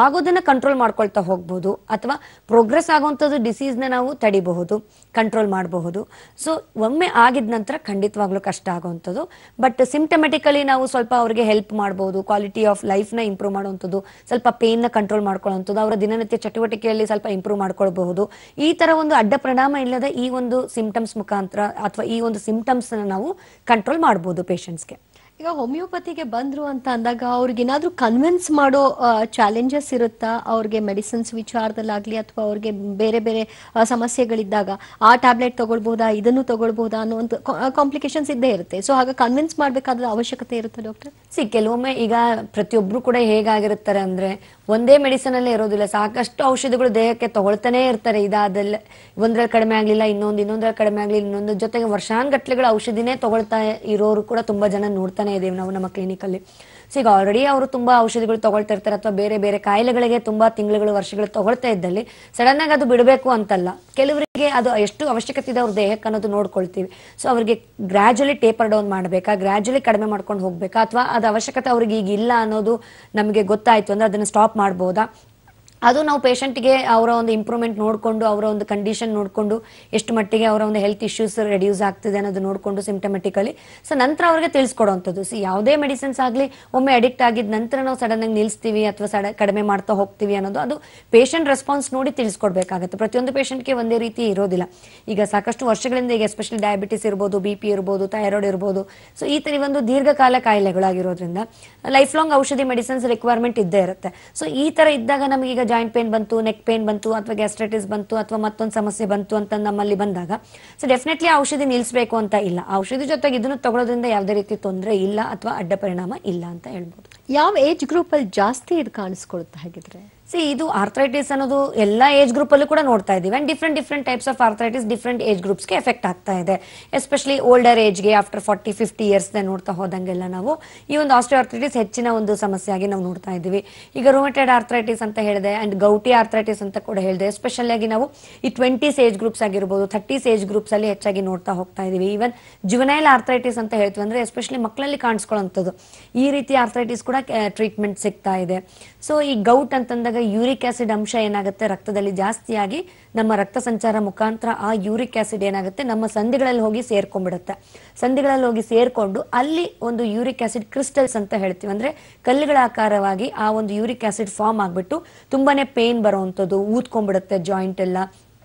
ಆಗೋದನ್ನ ಕಂಟ್ರೋಲ್ ಮಾಡ್ಕೊಳ್ತಾ ಹೋಗ್ಬೋದು, ಅಥವಾ ಪ್ರೋಗ್ರೆಸ್ ಆಗುವಂಥದ್ದು ಡಿಸೀಸ್ನ ನಾವು ತಡಿಬಹುದು, ಕಂಟ್ರೋಲ್ ಮಾಡಬಹುದು. ಸೊ ಒಮ್ಮೆ ಆಗಿದ ನಂತರ ಖಂಡಿತವಾಗ್ಲೂ ಕಷ್ಟ ಆಗುವಂಥದ್ದು. ಬಟ್ ಸಿಂಪ್ಟಮೆಟಿಕಲಿ ನಾವು ಸ್ವಲ್ಪ ಅವರಿಗೆ ಹೆಲ್ಪ್ ಮಾಡಬಹುದು, ಕ್ವಾಲಿಟಿ ಆಫ್ ಲೈಫ್ನ ಇಂಪ್ರೂವ್ ಮಾಡುವಂಥದ್ದು, ಸ್ವಲ್ಪ ಪೇನ್ನ ಕಂಟ್ರೋಲ್ ಮಾಡ್ಕೊಳ್ಳುವಂಥದ್ದು, ಅವರ ದಿನನಿತ್ಯ ಚಟುವಟಿಕೆಯಲ್ಲಿ ಸ್ವಲ್ಪ ಇಂಪ್ರೂವ್ ಮಾಡ್ಕೊಳ್ಬಹುದು. ಈ ತರ ಒಂದು ಅಡ್ಡ ಪರಿಣಾಮ ಇಲ್ಲದೆ ಈ ಒಂದು ಸಿಂಪ್ಟಮ್ಸ್ ಮುಖಾಂತರ ಅಥವಾ ಈ ಒಂದು ಸಿಂಪ್ಟಮ್ಸ್ ನಾವು ಕಂಟ್ರೋಲ್ ಮಾಡಬಹುದು ಪೇಷಂಟ್ಸ್ಗೆ. ಈಗ ಹೋಮಿಯೋಪತಿಗೆ ಬಂದ್ರು ಅಂತ ಅಂದಾಗ ಅವ್ರಿಗೆ ಏನಾದ್ರೂ ಕನ್ವಿನ್ಸ್ ಮಾಡೋ ಚಾಲೆಂಜಸ್ ಇರುತ್ತಾ? ಅವ್ರಿಗೆ ಮೆಡಿಸಿನ್ಸ್ ವಿಚಾರದಲ್ಲಾಗ್ಲಿ ಅಥವಾ ಅವ್ರಿಗೆ ಬೇರೆ ಬೇರೆ ಸಮಸ್ಯೆಗಳಿದ್ದಾಗ ಆ ಟ್ಯಾಬ್ಲೆಟ್ ತಗೊಳ್ಬಹುದಾ, ಇದನ್ನು ತಗೊಳ್ಬಹುದಾ ಅನ್ನೋ ಒಂದು ಕಾಂಪ್ಲಿಕೇಶನ್ಸ್ ಇದ್ದೇ ಇರುತ್ತೆ. ಸೊ ಹಾಗೆ ಕನ್ವಿನ್ಸ್ ಮಾಡ್ಬೇಕಾದ ಅವಶ್ಯಕತೆ ಇರುತ್ತೆ ಡಾಕ್ಟರ್? ಕೆಲವೊಮ್ಮೆ ಈಗ ಪ್ರತಿಯೊಬ್ರು ಕೂಡ ಹೇಗಾಗಿರುತ್ತಾರೆ ಅಂದ್ರೆ ಒಂದೇ ಮೆಡಿಸಿನ್ ಅಲ್ಲೇ ಇರೋದಿಲ್ಲ, ಸಾಕಷ್ಟು ಔಷಧಿಗಳು ದೇಹಕ್ಕೆ ತಗೊಳ್ತಾನೆ ಇರ್ತಾರೆ. ಇದಾದಲ್ಲಿ ಒಂದ್ರಲ್ಲಿ ಕಡಿಮೆ ಆಗ್ಲಿಲ್ಲ ಇನ್ನೊಂದ್ರಲ್ಲಿ ಕಡಿಮೆ ಆಗ್ಲಿಲ್ಲ ಇನ್ನೊಂದು, ಜೊತೆಗೆ ವರ್ಷಾನ್ಗಟ್ಲೆಗಳ ಔಷಧಿನೇ ತಗೊಳ್ತಾ ಇರೋರು ಕೂಡ ತುಂಬಾ ಜನ ನೋಡ್ತಾನೆ ಇದೇವೆ ನಾವು ನಮ್ಮ ಕ್ಲಿನಿಕ್ ಅಲ್ಲಿ. ಸೊ ಈಗ ಆಲ್ರೆಡಿ ಅವರು ತುಂಬಾ ಔಷಧಿಗಳು ತಗೊಳ್ತಾ ಇರ್ತಾರೆ, ಅಥವಾ ಬೇರೆ ಬೇರೆ ಕಾಯಿಲೆಗಳಿಗೆ ತುಂಬಾ ತಿಂಗಳುಗಳು ವರ್ಷಗಳು ತಗೊಳ್ತಾ ಇದ್ದಲ್ಲಿ ಸಡನ್ ಆಗಿ ಅದು ಬಿಡಬೇಕು ಅಂತಲ್ಲ, ಕೆಲವರಿಗೆ ಅದು ಎಷ್ಟು ಅವಶ್ಯಕತೆ ಇದೆ ಅವ್ರ ದೇಹಕ್ಕೆ ಅನ್ನೋದು ನೋಡ್ಕೊಳ್ತೀವಿ. ಸೊ ಅವ್ರಿಗೆ ಗ್ರಾಜುಯಲಿ ಟೇಪರ್ ಡೌನ್ ಮಾಡಬೇಕಾ, ಗ್ರಾಜುಯಲಿ ಕಡಿಮೆ ಮಾಡ್ಕೊಂಡು ಹೋಗ್ಬೇಕಾ, ಅಥವಾ ಅದು ಅವಶ್ಯಕತೆ ಅವ್ರಿಗೆ ಈಗ ಇಲ್ಲ ಅನ್ನೋದು ನಮಗೆ ಗೊತ್ತಾಯ್ತು ಅಂದ್ರೆ ಅದನ್ನ ಸ್ಟಾಪ್ ಮಾಡಬಹುದಾ, ಅದು ನಾವು ಪೇಷಂಟ್ಗೆ ಅವರ ಒಂದು ಇಂಪ್ರೂವ್ಮೆಂಟ್ ನೋಡಿಕೊಂಡು, ಅವರ ಒಂದು ಕಂಡೀಷನ್ ನೋಡಿಕೊಂಡು, ಎಷ್ಟು ಮಟ್ಟಿಗೆ ಅವರ ಒಂದು ಹೆಲ್ತ್ ಇಶ್ಯೂಸ್ ರೆಡ್ಯೂಸ್ ಆಗ್ತಿದೆ ಅನ್ನೋದು ನೋಡಿಕೊಂಡು ಸಿಂಪ್ಟಮೆಟಿಕಲಿ ಸೊ ನಂತರ ಅವ್ರಿಗೆ ತಿಳಿಸ್ಕೊಡುವಂಥದ್ದು. ಸೊ ಯಾವುದೇ ಮೆಡಿಸಿನ್ಸ್ ಆಗಲಿ ಒಮ್ಮೆ ಅಡಿಕ್ಟ್ ಆಗಿದ ನಂತರ ನಾವು ಸಡನ್ ಆಗಿ ನಿಲ್ಲಿಸ್ತೀವಿ ಅಥವಾ ಕಡಿಮೆ ಮಾಡ್ತಾ ಹೋಗ್ತೀವಿ ಅನ್ನೋದು ಅದು ಪೇಷಂಟ್ ರೆಸ್ಪಾನ್ಸ್ ನೋಡಿ ತಿಳಿಸ್ಕೊಡ್ಬೇಕಾಗುತ್ತೆ. ಪ್ರತಿಯೊಂದು ಪೇಷಂಟ್ಗೆ ಒಂದೇ ರೀತಿ ಇರೋದಿಲ್ಲ. ಈಗ ಸಾಕಷ್ಟು ವರ್ಷಗಳಿಂದ ಈಗ ಎಸ್ಪೆಷಲಿ ಡಯಾಬಿಟಿಸ್ ಇರ್ಬೋದು, BP ಇರ್ಬೋದು, ಥೈರಾಯ್ಡ್ ಇರ್ಬೋದು, ಸೊ ಈ ತರ ಒಂದು ದೀರ್ಘಕಾಲ ಕಾಯಿಲೆಗಳಾಗಿರೋದ್ರಿಂದ ಲೈಫ್ ಲಾಂಗ್ ಔಷಧಿ ಮೆಡಿಸಿನ್ಸ್ ರಿಕ್ವೈರ್ಮೆಂಟ್ ಇದ್ದೇ ಇರುತ್ತೆ. ಸೊ ಈ ತರ ಇದ್ದಾಗ ನಮಗೀಗ ಜಾಯಿಂಟ್ ಪೇನ್ ಬಂತು, ನೆಕ್ ಪೇನ್ ಬಂತು, ಅಥವಾ ಗ್ಯಾಸ್ಟ್ರೈಟಿಸ್ ಬಂತು, ಅಥವಾ ಮತ್ತೊಂದು ಸಮಸ್ಯೆ ಬಂತು ಅಂತ ನಮ್ಮಲ್ಲಿ ಬಂದಾಗ ಸೊ ಡೆಫಿನೆಟ್ಲಿ ಔಷಧಿ ನಿಲ್ಲಿಸಬೇಕು ಅಂತ ಇಲ್ಲ. ಔಷಧಿ ಜೊತೆಗೆ ಇದನ್ನು ತಗೊಳ್ಳೋದ್ರಿಂದ ಯಾವುದೇ ರೀತಿ ತೊಂದರೆ ಇಲ್ಲ ಅಥವಾ ಅಡ್ಡ ಪರಿಣಾಮ ಇಲ್ಲ ಅಂತ ಹೇಳ್ಬೋದು. ಯಾವ ಏಜ್ ಗ್ರೂಪ್ ಅಲ್ಲಿ ಜಾಸ್ತಿ ಇದು ಕಾಣಿಸ್ಕೊಳ್ಳುತ್ತೆ ಹಾಗಿದ್ರೆ? ಇದು ಆರ್ಥರೈಟಿಸ್ ಅನ್ನೋದು ಎಲ್ಲಾ ಏಜ್ ಗ್ರೂಪ್ ಅಲ್ಲೂ ಕೂಡ ನೋಡ್ತಾ ಇದೀವಿ. And different types of arthritis different age ಗ್ರೂಪ್ಸ್ಗೆ ಎಫೆಕ್ಟ್ ಆಗ್ತಾ ಇದೆ. ಎಸ್ಪೆಷಲಿ ಓಲ್ಡರ್ ಏಜ್ಗೆ ಆಫ್ಟರ್ 40-50 ಇಯರ್ಸ್ ನೋಡ್ತಾ ಹೋದಂಗೆಲ್ಲ ನಾವು ಈ ಒಂದು ಆಸ್ಟಿಯೋಆರ್ಥರೈಟಿಸ್ ಹೆಚ್ಚಿನ ಒಂದು ಸಮಸ್ಯೆ ಆಗಿ ನಾವು ನೋಡ್ತಾ ಇದ್ದೀವಿ. ಈಗ ರುಮಟೆಡ್ ಆರ್ಥರೈಟಿಸ್ ಅಂತ ಹೇಳಿದೆ, ಅಂಡ್ ಗೌಟಿ ಆರ್ಥರೈಟಿಸ್ ಅಂತ ಕೂಡ ಹೇಳಿದೆ. ಎಸ್ಪೆಷಲ್ ಆಗಿ ನಾವು ಈ 20s ಏಜ್ ಗ್ರೂಪ್ಸ್ ಆಗಿರ್ಬೋದು, 30s ಏಜ್ ಗ್ರೂಪ್ಸ್ ಅಲ್ಲಿ ಹೆಚ್ಚಾಗಿ ನೋಡ್ತಾ ಹೋಗ್ತಾ ಇದೀವಿ. ಈವನ್ ಜುವೆನೈಲ್ ಆರ್ಥರೈಟಿಸ್ ಅಂತ ಹೇಳ್ತೀವಿ, ಅಂದ್ರೆ ಎಸ್ಪೆಷಲಿ ಮಕ್ಕಳಲ್ಲಿ ಕಾಣಿಸ್ಕೊಳ್ಳುವಂಥದ್ದು ಈ ರೀತಿ ಆರ್ಥರೈಟಿಸ್ ಕೂಡ ಟ್ರೀಟ್ಮೆಂಟ್ ಸಿಗ್ತಾ ಇದೆ. ಸೊ ಈ ಗೌಟ್ ಅಂತಂದಾಗ ಇದ್ದಾಗ ಯೂರಿಕ್ ಆಸಿಡ್ ಅಂಶ ಏನಾಗುತ್ತೆ ರಕ್ತದಲ್ಲಿ ಜಾಸ್ತಿಯಾಗಿ ನಮ್ಮ ರಕ್ತ ಸಂಚಾರ ಮುಖಾಂತರ ಆ ಯೂರಿಕ್ ಆಸಿಡ್ ಏನಾಗುತ್ತೆ ನಮ್ಮ ಸಂಧಿಗಳಲ್ಲಿ ಹೋಗಿ ಸೇರ್ಕೊಂಡ್ಬಿಡುತ್ತೆ. ಸಂಧಿಗಳಲ್ಲಿ ಹೋಗಿ ಸೇರ್ಕೊಂಡು ಅಲ್ಲಿ ಒಂದು ಯೂರಿಕ್ ಆಸಿಡ್ ಕ್ರಿಸ್ಟಲ್ಸ್ ಅಂತ ಹೇಳ್ತೀವಿ, ಅಂದ್ರೆ ಕಲ್ಲುಗಳ ಆಕಾರವಾಗಿ ಆ ಒಂದು ಯೂರಿಕ್ ಆಸಿಡ್ ಫಾರ್ಮ್ ಆಗ್ಬಿಟ್ಟು ತುಂಬಾನೇ ಪೇನ್ ಬರುವಂಥದ್ದು, ಊದ್ಕೊಂಡ್ಬಿಡುತ್ತೆ, ಜಾಯಿಂಟ್ ಎಲ್ಲ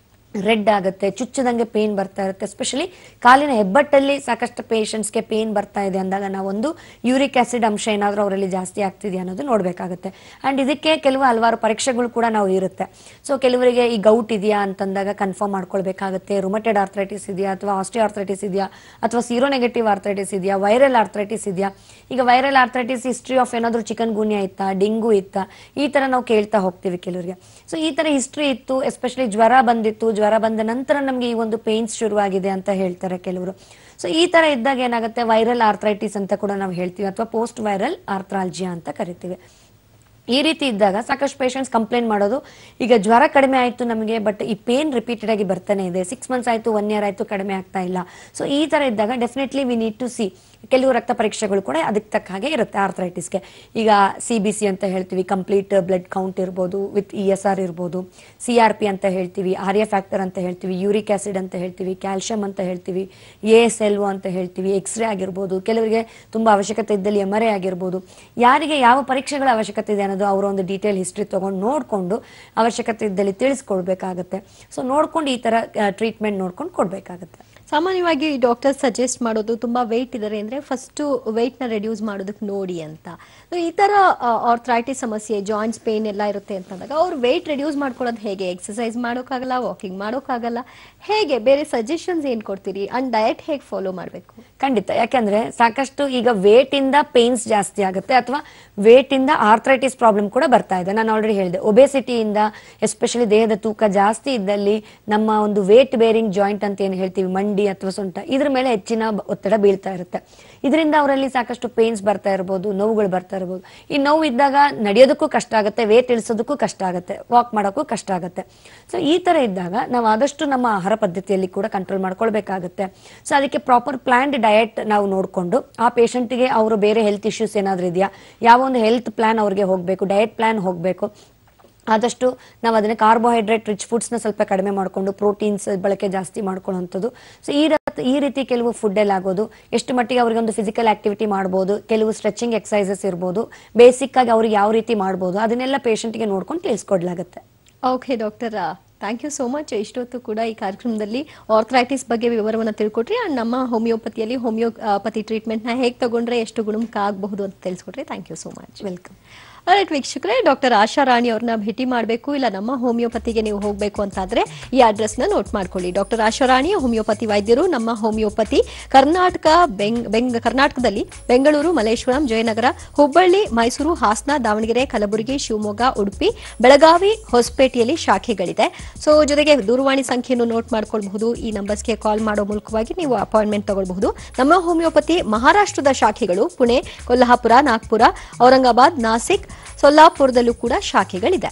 ರೆಡ್ ಆಗುತ್ತೆ, ಚುಚ್ಚದಂಗೆ ಪೇನ್ ಬರ್ತಾ ಇರುತ್ತೆ. ಎಸ್ಪೆಷಲಿ ಕಾಲಿನ ಹೆಬ್ಬಟ್ಟಲ್ಲಿ ಸಾಕಷ್ಟು ಪೇಷಂಟ್ಸ್ಗೆ ಪೇನ್ ಬರ್ತಾ ಇದೆ ಅಂದಾಗ ನಾವೊಂದು ಯೂರಿಕ್ ಆಸಿಡ್ ಅಂಶ ಏನಾದರೂ ಅವರಲ್ಲಿ ಜಾಸ್ತಿ ಆಗ್ತಿದೆಯಾ ಅನ್ನೋದು ನೋಡಬೇಕಾಗುತ್ತೆ. ಆ್ಯಂಡ್ ಇದಕ್ಕೆ ಹಲವಾರು ಪರೀಕ್ಷೆಗಳು ಕೂಡ ನಾವು ಇರುತ್ತೆ. ಸೊ ಕೆಲವರಿಗೆ ಈ ಗೌಟ್ ಇದೆಯಾ ಅಂತಂದಾಗ ಕನ್ಫರ್ಮ್ ಮಾಡ್ಕೊಳ್ಬೇಕಾಗುತ್ತೆ, ರುಮಟೆಡ್ ಆರ್ಥ್ರೈಟಿಸ್ ಇದೆಯಾ ಅಥವಾ ಆಸ್ಟಿಯೋ ಆರ್ಥ್ರೈಟಿಸ್ ಇದೆಯಾ ಅಥವಾ ಸೀರೋ ನೆಗೆಟಿವ್ ಆರ್ಥ್ರೈಟಿಸ್ ಇದೆಯಾ, ವೈರಲ್ ಆರ್ಥ್ರೈಟಿಸ್ ಇದೆಯಾ. ಈಗ ವೈರಲ್ ಆರ್ಥ್ರೈಟಿಸ್ ಹಿಸ್ಟ್ರಿ ಆಫ್ ಏನಾದರೂ ಚಿಕನ್ ಗುನ್ಯಾ ಇತ್ತಾ, ಡೆಂಗು ಇತ್ತಾ, ಈ ಥರ ನಾವು ಕೇಳ್ತಾ ಹೋಗ್ತೀವಿ ಕೆಲವರಿಗೆ. ಸೊ ಈ ಥರ ಹಿಸ್ಟ್ರಿ ಇತ್ತು, ಎಸ್ಪೆಷಲಿ ಜ್ವರ ಬಂದಿತ್ತು, ಜ್ವರ ಬಂದ ನಂತರ ನಮಗೆ ಈ ಒಂದು ಪೇನ್ಸ್ ಶುರುವಾಗಿದೆ ಅಂತ ಹೇಳ್ತಾರೆ ಕೆಲವರು. ಸೊ ಈ ತರ ಇದ್ದಾಗ ಏನಾಗುತ್ತೆ ವೈರಲ್ ಆರ್ಥ್ರೈಟಿಸ್ ಅಂತ ಕೂಡ ನಾವು ಹೇಳ್ತೀವಿ ಅಥವಾ ಪೋಸ್ಟ್ ವೈರಲ್ ಆರ್ಥ್ರಾಲ್ಜಿಯಾ ಅಂತ ಕರಿತೀವಿ. ಈ ರೀತಿ ಇದ್ದಾಗ ಸಾಕಷ್ಟು ಪೇಷಂಟ್ಸ್ ಕಂಪ್ಲೇಂಟ್ ಮಾಡೋದು, ಈಗ ಜ್ವರ ಕಡಿಮೆ ಆಯ್ತು ನಮಗೆ, ಬಟ್ ಈ ಪೇನ್ ರಿಪೀಟೆಡ್ ಆಗಿ ಬರ್ತಾನೆ ಇದೆ, 6 months ಆಯ್ತು, 1 year ಆಯ್ತು, ಕಡಿಮೆ ಆಗ್ತಾ ಇಲ್ಲ. ಸೊ ಈ ತರ ಇದ್ದಾಗ definitely we need to see, ಕೆಲವು ರಕ್ತ ಪರೀಕ್ಷೆಗಳು ಕೂಡ ಅದಕ್ಕೆ ತಕ್ಕ ಹಾಗೆ ಇರುತ್ತೆ ಆರ್ಥ್ರೈಟಿಸ್ಗೆ. ಈಗ CBC ಅಂತ ಹೇಳ್ತೀವಿ, ಕಂಪ್ಲೀಟ್ ಬ್ಲಡ್ ಕೌಂಟ್ ಇರ್ಬೋದು, ವಿತ್ ESR ಇರ್ಬೋದು, CRP ಅಂತ ಹೇಳ್ತೀವಿ, ಆರ್ಯ ಫ್ಯಾಕ್ಟರ್ ಅಂತ ಹೇಳ್ತೀವಿ, ಯೂರಿಕ್ ಆಸಿಡ್ ಅಂತ ಹೇಳ್ತೀವಿ, ಕ್ಯಾಲ್ಸಿಯಂ ಅಂತ ಹೇಳ್ತೀವಿ, ASLO ಅಂತ ಹೇಳ್ತೀವಿ, ಎಕ್ಸ್ರೇ ಆಗಿರ್ಬೋದು, ಕೆಲವರಿಗೆ ತುಂಬಾ ಅವಶ್ಯಕತೆ ಇದ್ದಲ್ಲಿ MRI ಆಗಿರ್ಬೋದು. ಯಾರಿಗೆ ಯಾವ ಪರೀಕ್ಷೆಗಳ ಅವಶ್ಯಕತೆ ಇದೆ ಅನ್ನೋದು ಅವರ ಒಂದು ಡೀಟೇಲ್ ಹಿಸ್ಟ್ರಿ ತಗೊಂಡು ನೋಡ್ಕೊಂಡು ಅವಶ್ಯಕತೆ ಇದ್ದಲ್ಲಿ ತಿಳಿಸ್ಕೊಡ್ಬೇಕಾಗತ್ತೆ. ಸೊ ನೋಡ್ಕೊಂಡು ಈ ತರ ಟ್ರೀಟ್ಮೆಂಟ್ ನೋಡ್ಕೊಂಡು ಕೊಡ್ಬೇಕಾಗತ್ತೆ. ಸಾಮಾನ್ಯವಾಗಿ ಡಾಕ್ಟರ್ ಸಜೆಸ್ಟ್ ಮಾಡೋದು ತುಂಬಾ ವೆಯ್ಟ್ ಇದ್ದಾರೆ ಅಂದ್ರೆ ಫಸ್ಟ್ ವೆಯ್ಟ್ ನ ರೆಡ್ಯೂಸ್ ಮಾಡೋದಕ್ಕೆ ನೋಡಿ ಅಂತ. ಈ ತರ ಆರ್ಥ್ರೈಟಿಸ್ ಸಮಸ್ಯೆ, ಜಾಯಿಂಟ್ಸ್ ಪೇನ್ ಎಲ್ಲ ಇರುತ್ತೆ ಅಂತಂದಾಗ ಅವ್ರು ವೆಯ್ಟ್ ರೆಡ್ಯೂಸ್ ಮಾಡ್ಕೊಳ್ಳೋದು ಹೇಗೆ? ಎಕ್ಸರ್ಸೈಸ್ ಮಾಡೋಕ್ಕಾಗಲ್ಲ, ವಾಕಿಂಗ್ ಮಾಡೋಕ್ಕಾಗಲ್ಲ, ಹೇಗೆ? ಬೇರೆ ಸಜೆಷನ್ಸ್ ಏನ್ ಕೊಡ್ತೀರಿ? ಅಂಡ್ ಡಯಟ್ ಹೇಗೆ ಫಾಲೋ ಮಾಡಬೇಕು? ಖಂಡಿತ, ಯಾಕಂದ್ರೆ ಸಾಕಷ್ಟು ಈಗ ವೇಟ್ ಇಂದ ಪೇನ್ಸ್ ಜಾಸ್ತಿ ಆಗುತ್ತೆ ಅಥವಾ ವೇಟ್ ಇಂದ ಆರ್ಥ್ರೈಟಿಸ್ ಪ್ರಾಬ್ಲಮ್ ಕೂಡ ಬರ್ತಾ ಇದೆ. ನಾನು ಆಲ್ರೆಡಿ ಹೇಳಿದೆ, ಒಬೆಸಿಟಿಯಿಂದ ಎಸ್ಪೆಷಲಿ ದೇಹದ ತೂಕ ಜಾಸ್ತಿ ಇದ್ದಲ್ಲಿ ನಮ್ಮ ಒಂದು ವೇಟ್ ಬೇರಿಂಗ್ ಜಾಯಿಂಟ್ ಅಂತ ಏನು ಹೇಳ್ತೀವಿ, ಮಂಡಿ ಅಥವಾ ಸೊಂಟ, ಇದ್ರ ಮೇಲೆ ಹೆಚ್ಚಿನ ಒತ್ತಡ ಬೀಳ್ತಾ ಇರುತ್ತೆ. ಇದರಿಂದ ಅವರಲ್ಲಿ ಸಾಕಷ್ಟು ಪೇನ್ಸ್ ಬರ್ತಾ ಇರಬಹುದು, ನೋವುಗಳು ಬರ್ತಾ ಇರಬಹುದು. ಈ ನೋವು ಇದ್ದಾಗ ನಡೆಯೋದಕ್ಕೂ ಕಷ್ಟ ಆಗುತ್ತೆ, ವೇಟ್ ಇಳಿಸೋದಕ್ಕೂ ಕಷ್ಟ ಆಗುತ್ತೆ, ವಾಕ್ ಮಾಡೋಕ್ಕೂ ಕಷ್ಟ ಆಗುತ್ತೆ. ಸೊ ಈ ತರ ಇದ್ದಾಗ ನಾವು ಆದಷ್ಟು ನಮ್ಮ ಆಹಾರ ಪದ್ಧತಿಯಲ್ಲಿ ಕೂಡ ಕಂಟ್ರೋಲ್ ಮಾಡ್ಕೊಳ್ಬೇಕಾಗುತ್ತೆ. ಸೊ ಅದಕ್ಕೆ ಪ್ರಾಪರ್ ಪ್ಲಾನ್ಡ್ ಡಯಟ್ ನಾವು ನೋಡಿಕೊಂಡು ಆ ಪೇಷಂಟ್ಗೆ ಅವರು ಬೇರೆ ಹೆಲ್ತ್ ಇಶ್ಯೂಸ್ ಏನಾದ್ರೂ ಇದೆಯಾ, ಯಾವ ಒಂದು ಹೆಲ್ತ್ ಪ್ಲಾನ್ ಅವ್ರಿಗೆ ಹೋಗಬೇಕು, ಡಯಟ್ ಪ್ಲಾನ್ ಹೋಗಬೇಕು. ಆದಷ್ಟು ನಾವು ಅದನ್ನ ಕಾರ್ಬೋಹೈಡ್ರೇಟ್ ರಿಚ್ ಫುಡ್ಸ್ನ ಸ್ವಲ್ಪ ಕಡಿಮೆ ಮಾಡಿಕೊಂಡು ಪ್ರೋಟೀನ್ಸ್ ಬಳಕೆ ಜಾಸ್ತಿ ಮಾಡ್ಕೊಳ್ಳೋಂಥದ್ದು. ಸೊ ಈ ರೀತಿ ಕೆಲವು ಫುಡ್ ಎಲ್ಲ ಆಗೋದು, ಎಷ್ಟು ಮಟ್ಟಿಗೆ ಅವ್ರಿಗೆ ಒಂದು ಫಿಸಿಕಲ್ ಆಕ್ಟಿವಿಟಿ ಮಾಡ್ಬೋದು, ಕೆಲವು ಸ್ಟ್ರೆಚಿಂಗ್ ಎಕ್ಸಸೈಸಸ್ ಇರ್ಬೋದು, ಬೇಸಿಕ್ ಆಗಿ ಅವ್ರಿಗೆ ಯಾವ ರೀತಿ ಮಾಡ್ಬೋದು ಅದನ್ನೆಲ್ಲ ಪೇಷಂಟ್ಗೆ ನೋಡ್ಕೊಂಡು ತಿಳಿಸ್ಕೊಡ್ಲಾಗುತ್ತೆ. Okay doctor, thank you so much. ಇಷ್ಟೊತ್ತು ಕೂಡ ಈ ಕಾರ್ಯಕ್ರಮದಲ್ಲಿ ಆರ್ಥ್ರೈಟಿಸ್ ಬಗ್ಗೆ ವಿವರವನ್ನು ತಿಳ್ಕೊಟ್ರಿ ಅಂಡ್ ನಮ್ಮ ಹೋಮಿಯೋಪತಿಯಲ್ಲಿ ಹೋಮಿಯೋಪತಿ ಟ್ರೀಟ್ಮೆಂಟ್ನ ಹೇಗೆ ತಗೊಂಡ್ರೆ ಎಷ್ಟು ಗುಣಮುಖ ಆಗಬಹುದು ಅಂತ ತಿಳಿಸ್ಕೊಟ್ರಿ. Thank you so much. Welcome. Right ವೀಕ್ಷಕರೇ, ಡಾಕ್ಟರ್ ಆಶಾ ರಾಣಿ ಅವ್ರನ್ನ ಭೇಟಿ ಮಾಡಬೇಕು, ಇಲ್ಲ ನಮ್ಮ ಹೋಮಿಯೋಪತಿಗೆ ನೀವು ಹೋಗಬೇಕು ಅಂತಾದ್ರೆ ಈ ಅಡ್ರೆಸ್ನ ನೋಟ್ ಮಾಡ್ಕೊಳ್ಳಿ. ಡಾಕ್ಟರ್ ಆಶಾ ರಾಣಿ ಹೋಮಿಯೋಪತಿ ವೈದ್ಯರು. ನಮ್ಮ ಹೋಮಿಯೋಪತಿ ಕರ್ನಾಟಕದಲ್ಲಿ ಬೆಂಗಳೂರು, ಮಲ್ಲೇಶ್ವರಂ, ಜಯನಗರ, ಹುಬ್ಬಳ್ಳಿ, ಮೈಸೂರು, ಹಾಸನ, ದಾವಣಗೆರೆ, ಕಲಬುರಗಿ, ಶಿವಮೊಗ್ಗ, ಉಡುಪಿ, ಬೆಳಗಾವಿ, ಹೊಸಪೇಟೆಯಲ್ಲಿ ಶಾಖೆಗಳಿದೆ. ಸೊ ಜೊತೆಗೆ ದೂರವಾಣಿ ಸಂಖ್ಯೆಯನ್ನು ನೋಟ್ ಮಾಡ್ಕೊಳ್ಬಹುದು. ಈ ನಂಬರ್ಸ್ಗೆ ಕಾಲ್ ಮಾಡೋ ಮೂಲಕವಾಗಿ ನೀವು ಅಪಾಯಿಂಟ್ಮೆಂಟ್ ತಗೊಳ್ಬಹುದು. ನಮ್ಮ ಹೋಮಿಯೋಪತಿ ಮಹಾರಾಷ್ಟ್ರದ ಶಾಖೆಗಳು ಪುಣೆ, ಕೊಲ್ಹಾಪುರ, ನಾಗ್ಪುರ, ಔರಂಗಾಬಾದ್, ನಾಸಿಕ್, ಸೊಲ್ಲಾಪುರದಲ್ಲೂ ಕೂಡ ಶಾಖೆಗಳಿದೆ.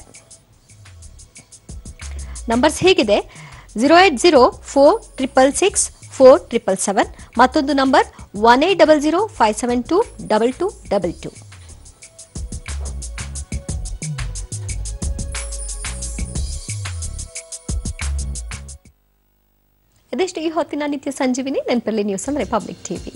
ನಂಬರ್ಸ್ ಹೇಗಿದೆ: 08046664777, ಮತ್ತೊಂದು ನಂಬರ್ 180057222222. ಇದೆಷ್ಟು ಈ ಹೊತ್ತಿನ ನಿತ್ಯ ಸಂಜೀವಿನಿ. ನೆನಪಲ್ಲಿ ನ್ಯೂಸ್ ರಿಪಬ್ಲಿಕ್ ಟಿವಿ.